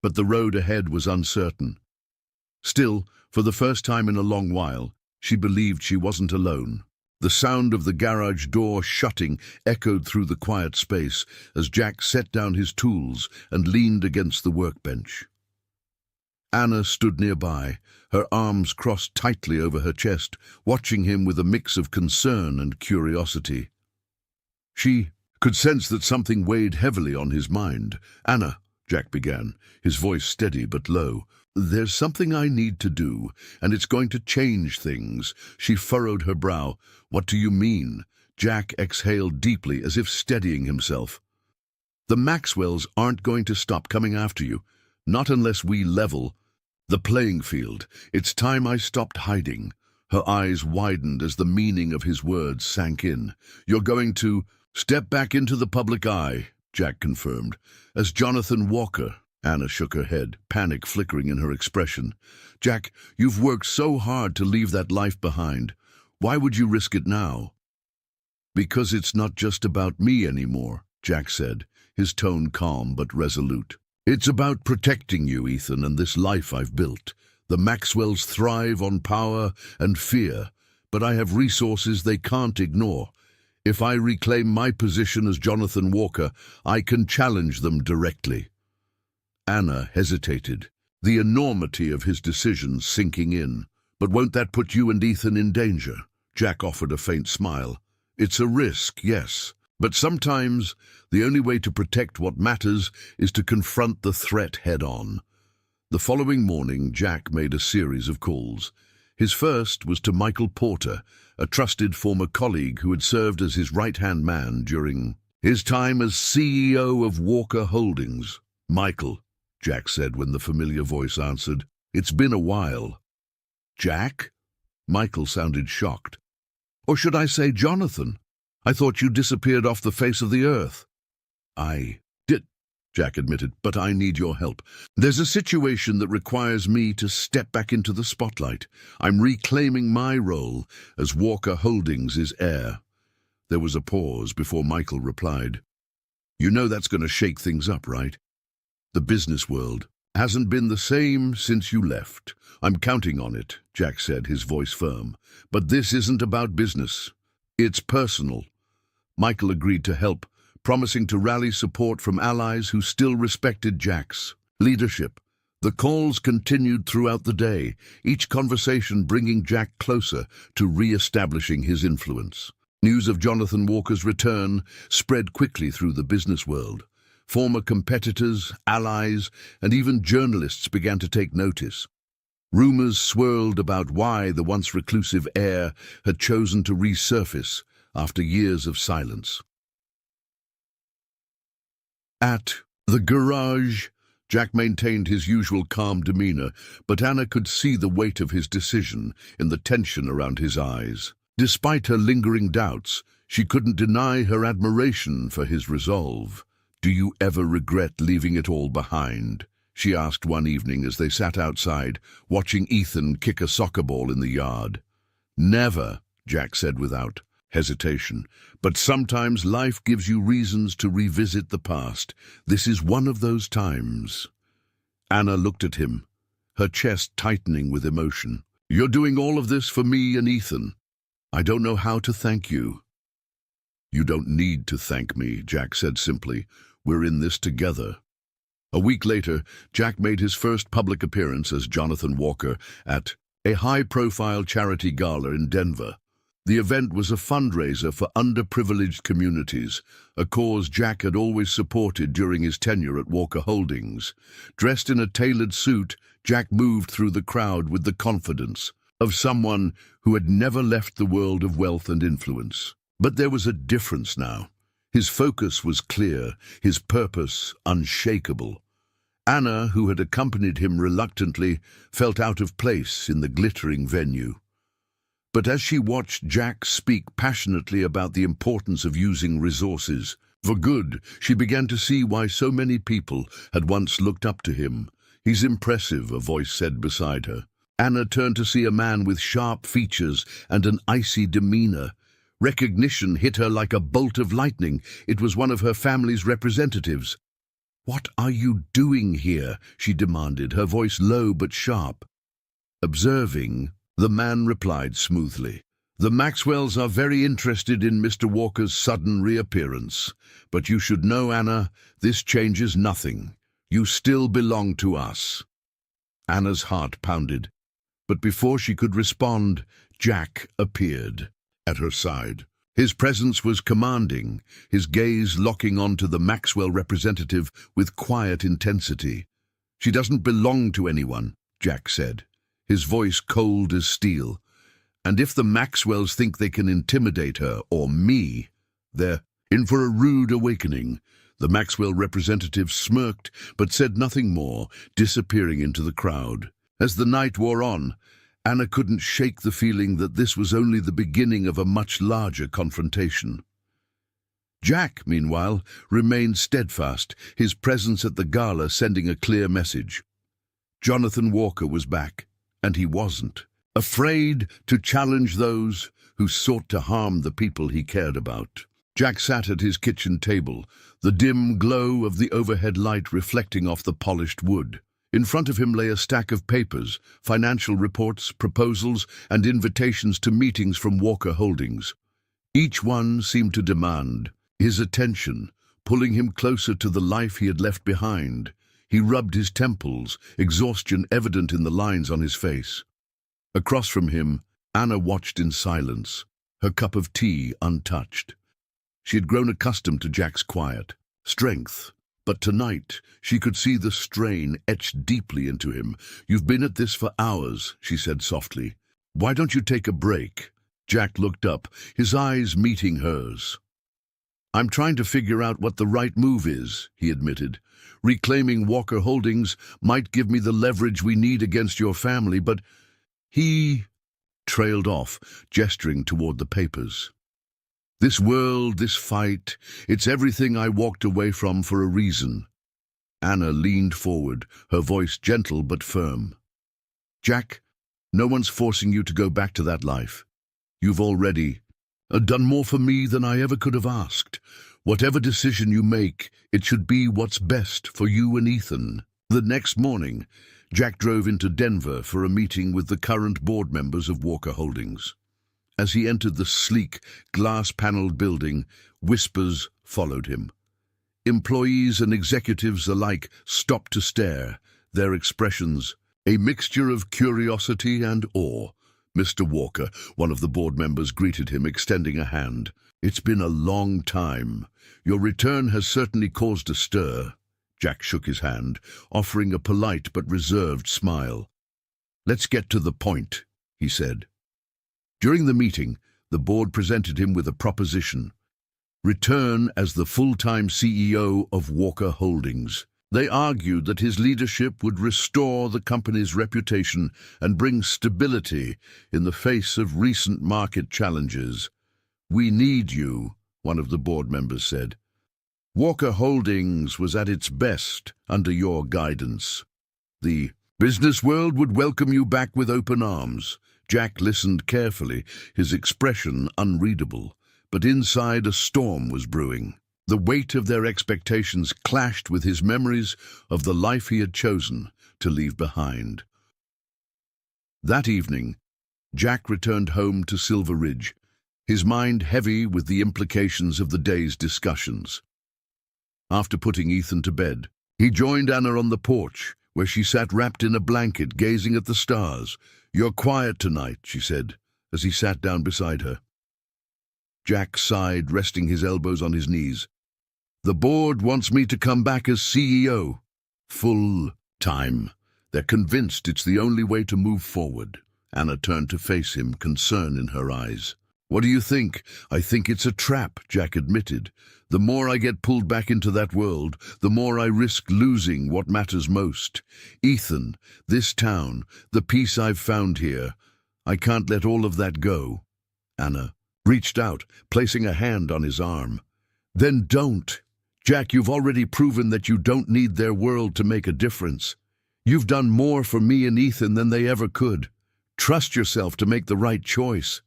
but the road ahead was uncertain. Still, for the first time in a long while, she believed she wasn't alone. The sound of the garage door shutting echoed through the quiet space as Jack set down his tools and leaned against the workbench. Anna stood nearby, her arms crossed tightly over her chest, watching him with a mix of concern and curiosity. She could sense that something weighed heavily on his mind. "Anna," Jack began, his voice steady but low, "there's something I need to do, and it's going to change things." She furrowed her brow. "What do you mean?" Jack exhaled deeply, as if steadying himself. "The Maxwells aren't going to stop coming after you, not unless we level the playing field. It's time I stopped hiding." Her eyes widened as the meaning of his words sank in. "You're going to step back into the public eye," Jack confirmed. "As Jonathan Walker." Anna shook her head, panic flickering in her expression. "Jack, you've worked so hard to leave that life behind. Why would you risk it now?" "Because it's not just about me anymore," Jack said, his tone calm but resolute. "It's about protecting you, Ethan, and this life I've built. The Maxwells thrive on power and fear, but I have resources they can't ignore. If I reclaim my position as Jonathan Walker, I can challenge them directly." Anna hesitated, the enormity of his decision sinking in. "But won't that put you and Ethan in danger?" Jack offered a faint smile. "It's a risk, yes, but sometimes the only way to protect what matters is to confront the threat head-on." The following morning, Jack made a series of calls. His first was to Michael Porter, a trusted former colleague who had served as his right-hand man during his time as CEO of Walker Holdings. "Michael," Jack said when the familiar voice answered, "it's been a while." "Jack?" Michael sounded shocked. "Or should I say Jonathan? I thought you disappeared off the face of the earth." I did. Jack admitted, but I need your help. There's a situation that requires me to step back into the spotlight. I'm reclaiming my role as Walker Holdings' heir. There was a pause before Michael replied. You know that's going to shake things up, right? The business world hasn't been the same since you left. I'm counting on it, Jack said, his voice firm. But this isn't about business. It's personal. Michael agreed to help, promising to rally support from allies who still respected Jack's leadership. The calls continued throughout the day, each conversation bringing Jack closer to re-establishing his influence. News of Jonathan Walker's return spread quickly through the business world. Former competitors, allies, and even journalists began to take notice. Rumors swirled about why the once reclusive heir had chosen to resurface after years of silence. At the garage, Jack maintained his usual calm demeanor, but Anna could see the weight of his decision in the tension around his eyes. Despite her lingering doubts, she couldn't deny her admiration for his resolve. "Do you ever regret leaving it all behind?" she asked one evening as they sat outside, watching Ethan kick a soccer ball in the yard. "Never," Jack said without hesitation. "But sometimes life gives you reasons to revisit the past. This is one of those times." Anna looked at him, her chest tightening with emotion. "You're doing all of this for me and Ethan. I don't know how to thank you." "You don't need to thank me," Jack said simply. "We're in this together." A week later, Jack made his first public appearance as Jonathan Walker at a high-profile charity gala in Denver. The event was a fundraiser for underprivileged communities, a cause Jack had always supported during his tenure at Walker Holdings. Dressed in a tailored suit, Jack moved through the crowd with the confidence of someone who had never left the world of wealth and influence. But there was a difference now. His focus was clear, his purpose unshakable. Anna, who had accompanied him reluctantly, felt out of place in the glittering venue. But as she watched Jack speak passionately about the importance of using resources for good, she began to see why so many people had once looked up to him. "He's impressive," a voice said beside her. Anna turned to see a man with sharp features and an icy demeanor. Recognition hit her like a bolt of lightning. It was one of her family's representatives. "What are you doing here?" she demanded, her voice low but sharp. "Observing," the man replied smoothly. "The Maxwells are very interested in Mr. Walker's sudden reappearance. But you should know, Anna, this changes nothing. You still belong to us." Anna's heart pounded. But before she could respond, Jack appeared at her side. His presence was commanding, his gaze locking onto the Maxwell representative with quiet intensity. "She doesn't belong to anyone," Jack said, his voice cold as steel. "And if the Maxwells think they can intimidate her, or me, they're in for a rude awakening." The Maxwell representative smirked, but said nothing more, disappearing into the crowd. As the night wore on, Anna couldn't shake the feeling that this was only the beginning of a much larger confrontation. Jack, meanwhile, remained steadfast, his presence at the gala sending a clear message. Jonathan Walker was back, and he wasn't afraid to challenge those who sought to harm the people he cared about. Jack sat at his kitchen table, the dim glow of the overhead light reflecting off the polished wood. In front of him lay a stack of papers, financial reports, proposals, and invitations to meetings from Walker Holdings. Each one seemed to demand his attention, pulling him closer to the life he had left behind. He rubbed his temples, exhaustion evident in the lines on his face. Across from him, Anna watched in silence, her cup of tea untouched. She had grown accustomed to Jack's quiet strength. But tonight, she could see the strain etched deeply into him. "You've been at this for hours," she said softly. "Why don't you take a break?" Jack looked up, his eyes meeting hers. "I'm trying to figure out what the right move is," he admitted. "Reclaiming Walker Holdings might give me the leverage we need against your family, but..." He trailed off, gesturing toward the papers. "This world, this fight, it's everything I walked away from for a reason. Anna leaned forward, her voice gentle but firm. "Jack, no one's forcing you to go back to that life. You've already done more for me than I ever could have asked. Whatever decision you make, it should be what's best for you and Ethan." The next morning, Jack drove into Denver for a meeting with the current board members of Walker Holdings. As he entered the sleek, glass-paneled building, whispers followed him. Employees and executives alike stopped to stare, their expressions a mixture of curiosity and awe. Mr. Walker, one of the board members, greeted him, extending a hand. "It's been a long time. Your return has certainly caused a stir." Jack shook his hand, offering a polite but reserved smile. "Let's get to the point," he said. During the meeting, the board presented him with a proposition: return as the full-time CEO of Walker Holdings. They argued that his leadership would restore the company's reputation and bring stability in the face of recent market challenges. "We need you," one of the board members said. "Walker Holdings was at its best under your guidance. The business world would welcome you back with open arms." Jack listened carefully, his expression unreadable, but inside a storm was brewing. The weight of their expectations clashed with his memories of the life he had chosen to leave behind. That evening, Jack returned home to Silver Ridge, his mind heavy with the implications of the day's discussions. After putting Ethan to bed, he joined Anna on the porch, where she sat wrapped in a blanket, gazing at the stars. "You're quiet tonight," she said, as he sat down beside her. Jack sighed, resting his elbows on his knees. "The board wants me to come back as CEO. Full time. They're convinced it's the only way to move forward." Anna turned to face him, concern in her eyes. "What do you think?" "I think it's a trap," Jack admitted. "The more I get pulled back into that world, the more I risk losing what matters most. Ethan, this town, the peace I've found here. I can't let all of that go." Anna reached out, placing a hand on his arm. "Then don't. Jack, you've already proven that you don't need their world to make a difference. You've done more for me and Ethan than they ever could. Trust yourself to make the right choice."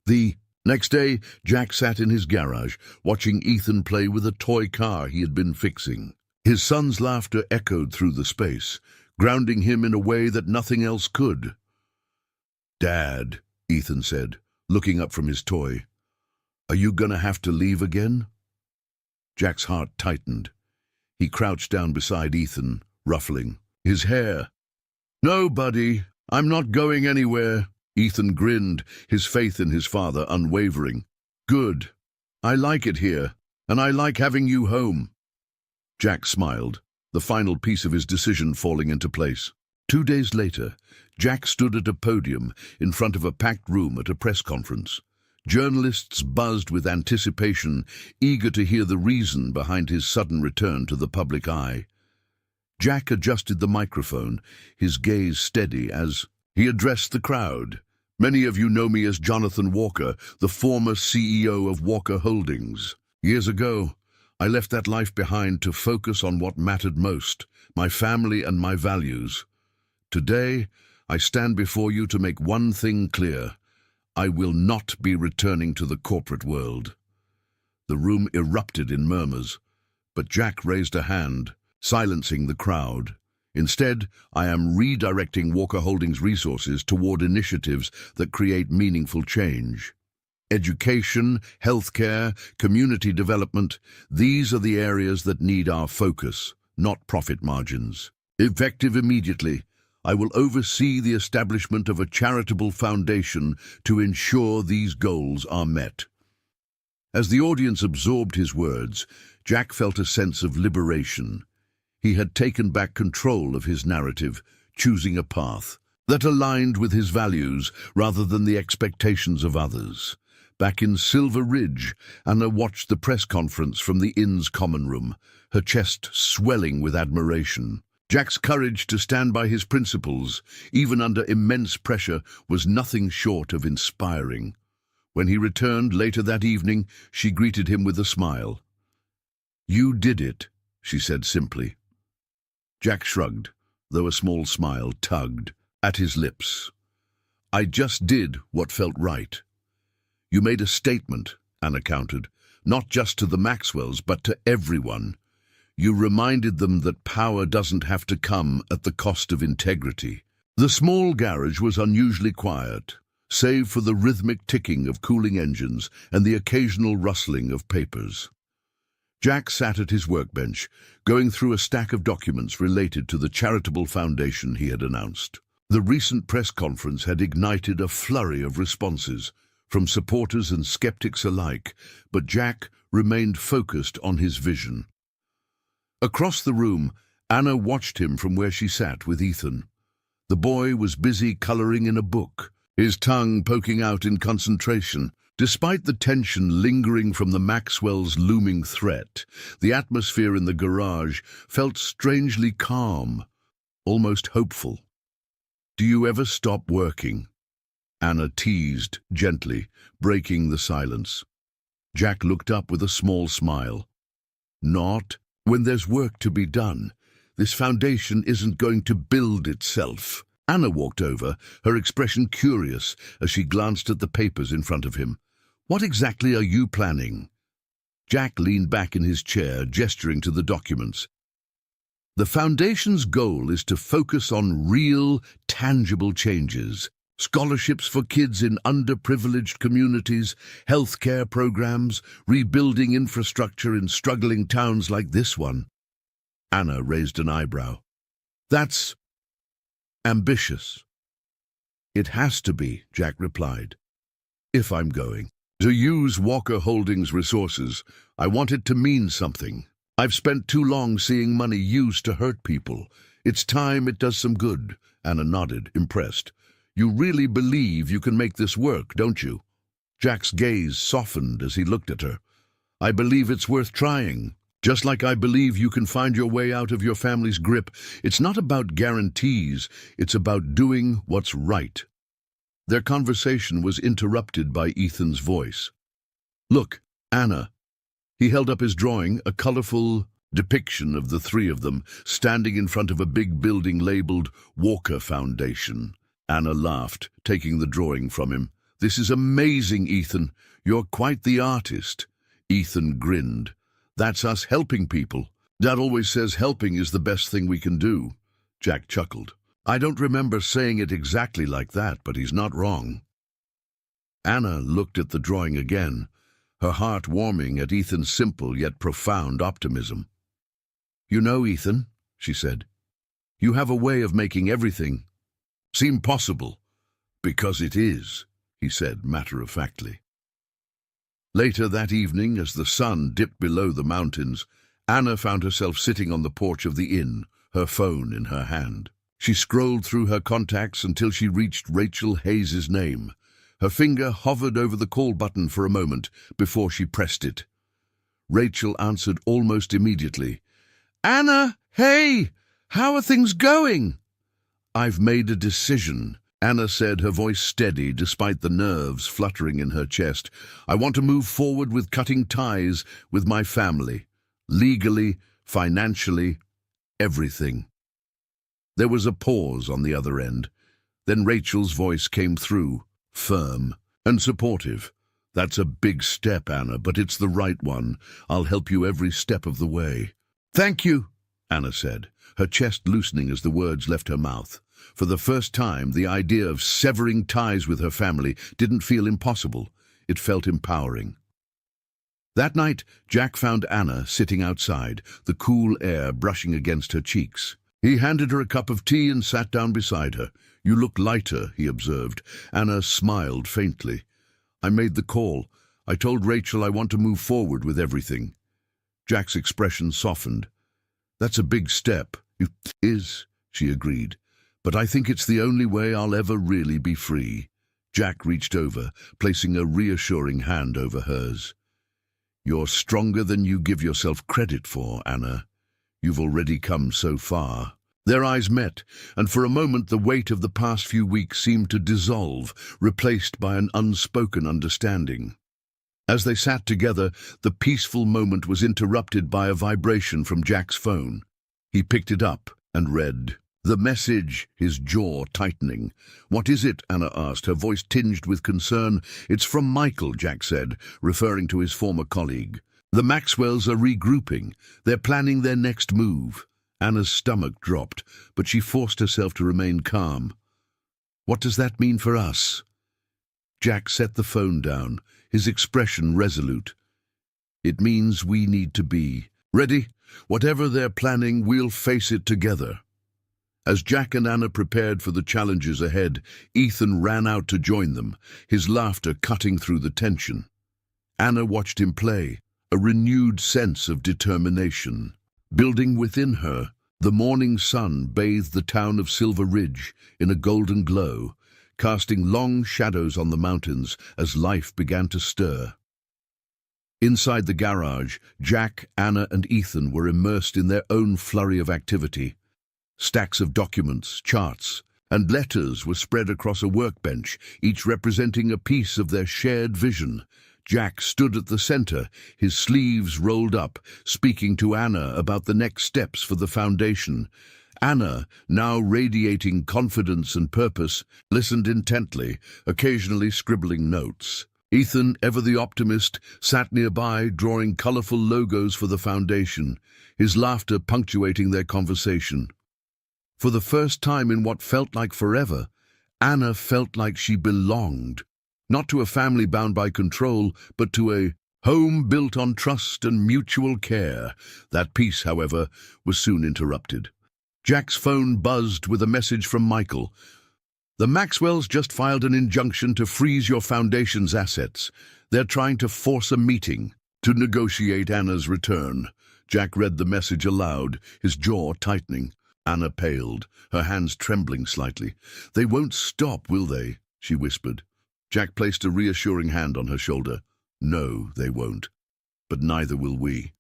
The next day, Jack sat in his garage, watching Ethan play with a toy car he had been fixing. His son's laughter echoed through the space, grounding him in a way that nothing else could. "Dad," Ethan said, looking up from his toy, "are you gonna have to leave again?" Jack's heart tightened. He crouched down beside Ethan, ruffling his hair. "No, buddy, I'm not going anywhere." Ethan grinned, his faith in his father unwavering. "Good. I like it here, and I like having you home." Jack smiled, the final piece of his decision falling into place. 2 days later, Jack stood at a podium in front of a packed room at a press conference. Journalists buzzed with anticipation, eager to hear the reason behind his sudden return to the public eye. Jack adjusted the microphone, his gaze steady as he addressed the crowd. "Many of you know me as Jonathan Walker, the former CEO of Walker Holdings. Years ago, I left that life behind to focus on what mattered most, my family and my values. Today, I stand before you to make one thing clear. I will not be returning to the corporate world." The room erupted in murmurs, but Jack raised a hand, silencing the crowd. "Instead, I am redirecting Walker Holdings' resources toward initiatives that create meaningful change. Education, healthcare, community development, these are the areas that need our focus, not profit margins. Effective immediately, I will oversee the establishment of a charitable foundation to ensure these goals are met." As the audience absorbed his words, Jack felt a sense of liberation. He had taken back control of his narrative, choosing a path that aligned with his values rather than the expectations of others. Back in Silver Ridge, Anna watched the press conference from the inn's common room, her chest swelling with admiration. Jack's courage to stand by his principles, even under immense pressure, was nothing short of inspiring. When he returned later that evening, she greeted him with a smile. "You did it," she said simply. Jack shrugged, though a small smile tugged at his lips. "I just did what felt right." "You made a statement," Anna countered, "not just to the Maxwells, but to everyone. You reminded them that power doesn't have to come at the cost of integrity." The small garage was unusually quiet, save for the rhythmic ticking of cooling engines and the occasional rustling of papers. Jack sat at his workbench, going through a stack of documents related to the charitable foundation he had announced. The recent press conference had ignited a flurry of responses, from supporters and skeptics alike, but Jack remained focused on his vision. Across the room, Anna watched him from where she sat with Ethan. The boy was busy coloring in a book, his tongue poking out in concentration. Despite the tension lingering from the Maxwells' looming threat, the atmosphere in the garage felt strangely calm, almost hopeful. "Do you ever stop working?" Anna teased gently, breaking the silence. Jack looked up with a small smile. "Not when there's work to be done. This foundation isn't going to build itself." Anna walked over, her expression curious as she glanced at the papers in front of him. "What exactly are you planning?" Jack leaned back in his chair, gesturing to the documents. "The foundation's goal is to focus on real, tangible changes. Scholarships for kids in underprivileged communities, healthcare programs, rebuilding infrastructure in struggling towns like this one." Anna raised an eyebrow. "That's ambitious." "It has to be," Jack replied. "If I'm going to use Walker Holdings resources, I want it to mean something. I've spent too long seeing money used to hurt people. It's time it does some good." Anna nodded, impressed. "You really believe you can make this work, don't you?" Jack's gaze softened as he looked at her. "I believe it's worth trying. Just like I believe you can find your way out of your family's grip. It's not about guarantees, it's about doing what's right." Their conversation was interrupted by Ethan's voice. "Look, Anna." He held up his drawing, a colorful depiction of the three of them, standing in front of a big building labeled Walker Foundation. Anna laughed, taking the drawing from him. "This is amazing, Ethan. You're quite the artist." Ethan grinned. "That's us helping people. Dad always says helping is the best thing we can do." Jack chuckled. "I don't remember saying it exactly like that, but he's not wrong." Anna looked at the drawing again, her heart warming at Ethan's simple yet profound optimism. "You know, Ethan," she said, "you have a way of making everything seem possible." "Because it is," he said matter-of-factly. Later that evening, as the sun dipped below the mountains, Anna found herself sitting on the porch of the inn, her phone in her hand. She scrolled through her contacts until she reached Rachel Hayes's name. Her finger hovered over the call button for a moment before she pressed it. Rachel answered almost immediately. "Anna, hey! How are things going?" "I've made a decision," Anna said, her voice steady despite the nerves fluttering in her chest. "I want to move forward with cutting ties with my family. Legally, financially, everything." There was a pause on the other end. Then Rachel's voice came through, firm and supportive. "That's a big step, Anna, but it's the right one. I'll help you every step of the way." "Thank you," Anna said, her chest loosening as the words left her mouth. For the first time, the idea of severing ties with her family didn't feel impossible. It felt empowering. That night, Jack found Anna sitting outside, the cool air brushing against her cheeks. He handed her a cup of tea and sat down beside her. "You look lighter," he observed. Anna smiled faintly. "I made the call. I told Rachel I want to move forward with everything." Jack's expression softened. "That's a big step." "It is," she agreed. "But I think it's the only way I'll ever really be free." Jack reached over, placing a reassuring hand over hers. "You're stronger than you give yourself credit for, Anna. You've already come so far." Their eyes met, and for a moment the weight of the past few weeks seemed to dissolve, replaced by an unspoken understanding. As they sat together, the peaceful moment was interrupted by a vibration from Jack's phone. He picked it up, and read. The message, his jaw tightening. "What is it?" Anna asked, her voice tinged with concern. "It's from Michael," Jack said, referring to his former colleague. "The Maxwells are regrouping. They're planning their next move." Anna's stomach dropped, but she forced herself to remain calm. "What does that mean for us?" Jack set the phone down, his expression resolute. "It means we need to be ready. Whatever they're planning, we'll face it together." As Jack and Anna prepared for the challenges ahead, Ethan ran out to join them, his laughter cutting through the tension. Anna watched him play, a renewed sense of determination. Building within her, the morning sun bathed the town of Silver Ridge in a golden glow, casting long shadows on the mountains as life began to stir. Inside the garage, Jack, Anna, and Ethan were immersed in their own flurry of activity. Stacks of documents, charts, and letters were spread across a workbench, each representing a piece of their shared vision. Jack stood at the center, his sleeves rolled up, speaking to Anna about the next steps for the foundation. Anna, now radiating confidence and purpose, listened intently, occasionally scribbling notes. Ethan, ever the optimist, sat nearby, drawing colorful logos for the foundation, his laughter punctuating their conversation. For the first time in what felt like forever, Anna felt like she belonged, not to a family bound by control, but to a home built on trust and mutual care. That peace, however, was soon interrupted. Jack's phone buzzed with a message from Michael. "The Maxwells just filed an injunction to freeze your foundation's assets. They're trying to force a meeting to negotiate Anna's return." Jack read the message aloud, his jaw tightening. Anna paled, her hands trembling slightly. "They won't stop, will they?" she whispered. Jack placed a reassuring hand on her shoulder. "No, they won't. But neither will we."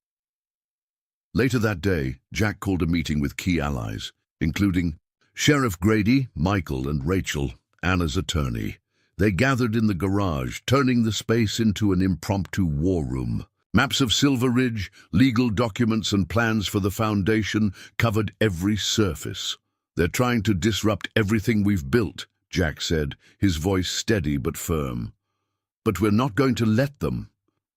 Later that day, Jack called a meeting with key allies, including Sheriff Grady, Michael, and Rachel, Anna's attorney. They gathered in the garage, turning the space into an impromptu war room. Maps of Silver Ridge, legal documents, and plans for the foundation covered every surface. "They're trying to disrupt everything we've built," Jack said, his voice steady but firm. "But we're not going to let them."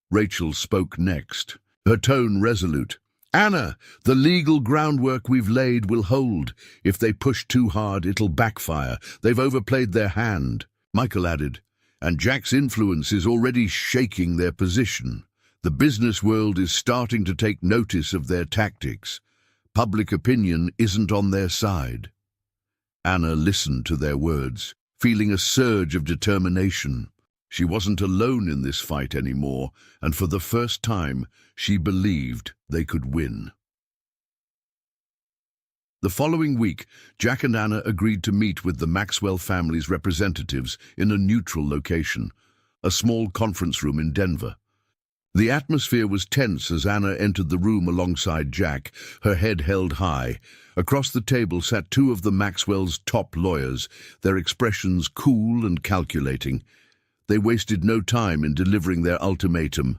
Rachel spoke next, her tone resolute. "Anna, the legal groundwork we've laid will hold. If they push too hard, it'll backfire. They've overplayed their hand." Michael added, "And Jack's influence is already shaking their position. The business world is starting to take notice of their tactics. Public opinion isn't on their side." Anna listened to their words, feeling a surge of determination. She wasn't alone in this fight anymore, and for the first time, she believed they could win. The following week, Jack and Anna agreed to meet with the Maxwell family's representatives in a neutral location, a small conference room in Denver. The atmosphere was tense as Anna entered the room alongside Jack, her head held high. Across the table sat two of the Maxwell's top lawyers, their expressions cool and calculating. They wasted no time in delivering their ultimatum.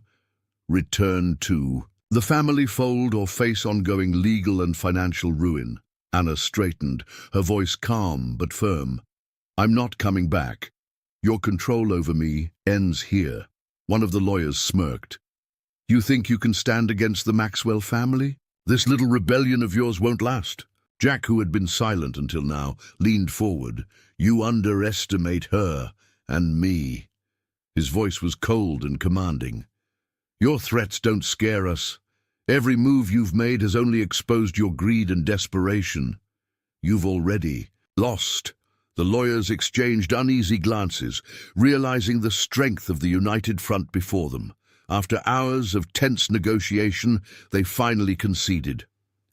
Return to the family fold or face ongoing legal and financial ruin. Anna straightened, her voice calm but firm. "I'm not coming back. Your control over me ends here." One of the lawyers smirked. "You think you can stand against the Maxwell family? This little rebellion of yours won't last." Jack, who had been silent until now, leaned forward. "You underestimate her and me." His voice was cold and commanding. "Your threats don't scare us. Every move you've made has only exposed your greed and desperation. You've already lost." The lawyers exchanged uneasy glances, realizing the strength of the united front before them. After hours of tense negotiation, they finally conceded.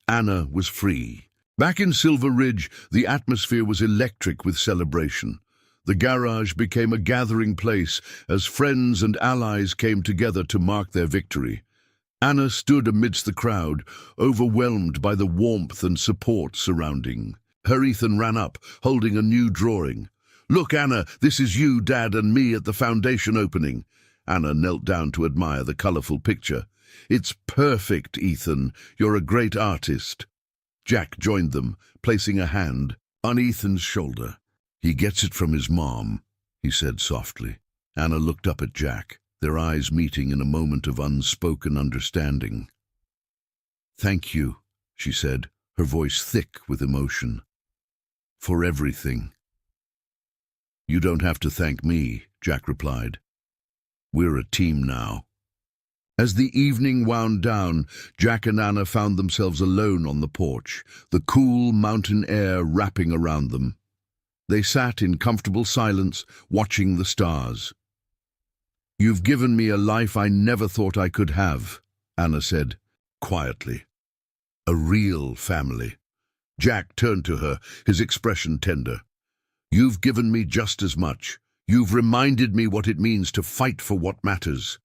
Anna was free. Back in Silver Ridge, the atmosphere was electric with celebration. The garage became a gathering place as friends and allies came together to mark their victory. Anna stood amidst the crowd, overwhelmed by the warmth and support surrounding her. Ethan ran up, holding a new drawing. "Look, Anna, this is you, Dad, and me at the foundation opening." Anna knelt down to admire the colorful picture. "It's perfect, Ethan. You're a great artist." Jack joined them, placing a hand on Ethan's shoulder. "He gets it from his mom," he said softly. Anna looked up at Jack, their eyes meeting in a moment of unspoken understanding. "Thank you," she said, her voice thick with emotion. "For everything." "You don't have to thank me," Jack replied. "We're a team now." As the evening wound down, Jack and Anna found themselves alone on the porch, the cool mountain air wrapping around them. They sat in comfortable silence, watching the stars. "You've given me a life I never thought I could have," Anna said, quietly. "A real family." Jack turned to her, his expression tender. "You've given me just as much. You've reminded me what it means to fight for what matters."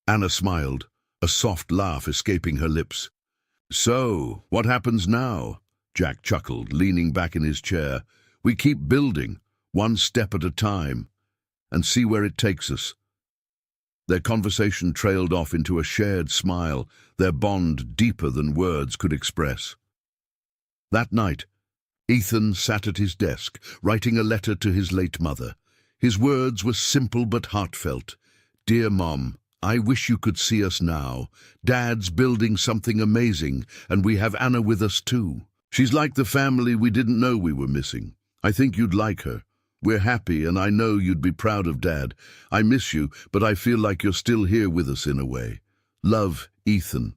Anna smiled, a soft laugh escaping her lips. "So, what happens now?" Jack chuckled, leaning back in his chair. "We keep building, one step at a time, and see where it takes us." Their conversation trailed off into a shared smile, their bond deeper than words could express. That night, Ethan sat at his desk, writing a letter to his late mother. His words were simple but heartfelt. "Dear Mom, I wish you could see us now. Dad's building something amazing, and we have Anna with us too. She's like the family we didn't know we were missing. I think you'd like her. We're happy, and I know you'd be proud of Dad. I miss you, but I feel like you're still here with us in a way. Love, Ethan."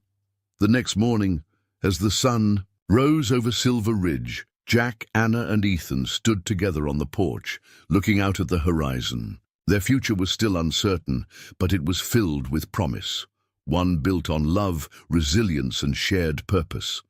The next morning, as the sun rose over Silver Ridge, Jack, Anna, and Ethan stood together on the porch, looking out at the horizon. Their future was still uncertain, but it was filled with promise, one built on love, resilience, and shared purpose.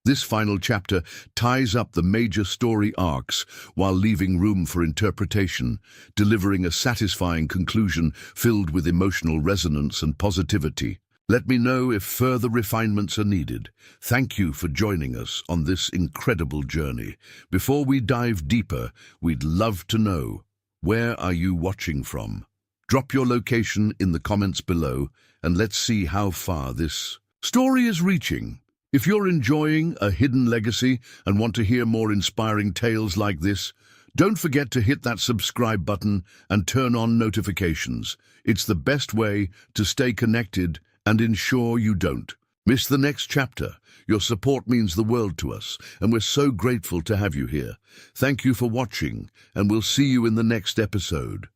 This final chapter ties up the major story arcs while leaving room for interpretation, delivering a satisfying conclusion filled with emotional resonance and positivity. Let me know if further refinements are needed. Thank you for joining us on this incredible journey. Before we dive deeper, we'd love to know, where are you watching from? Drop your location in the comments below, and let's see how far this story is reaching. If you're enjoying A Hidden Legacy and want to hear more inspiring tales like this, don't forget to hit that subscribe button and turn on notifications. It's the best way to stay connected and ensure you don't miss the next chapter. Your support means the world to us, and we're so grateful to have you here. Thank you for watching, and we'll see you in the next episode.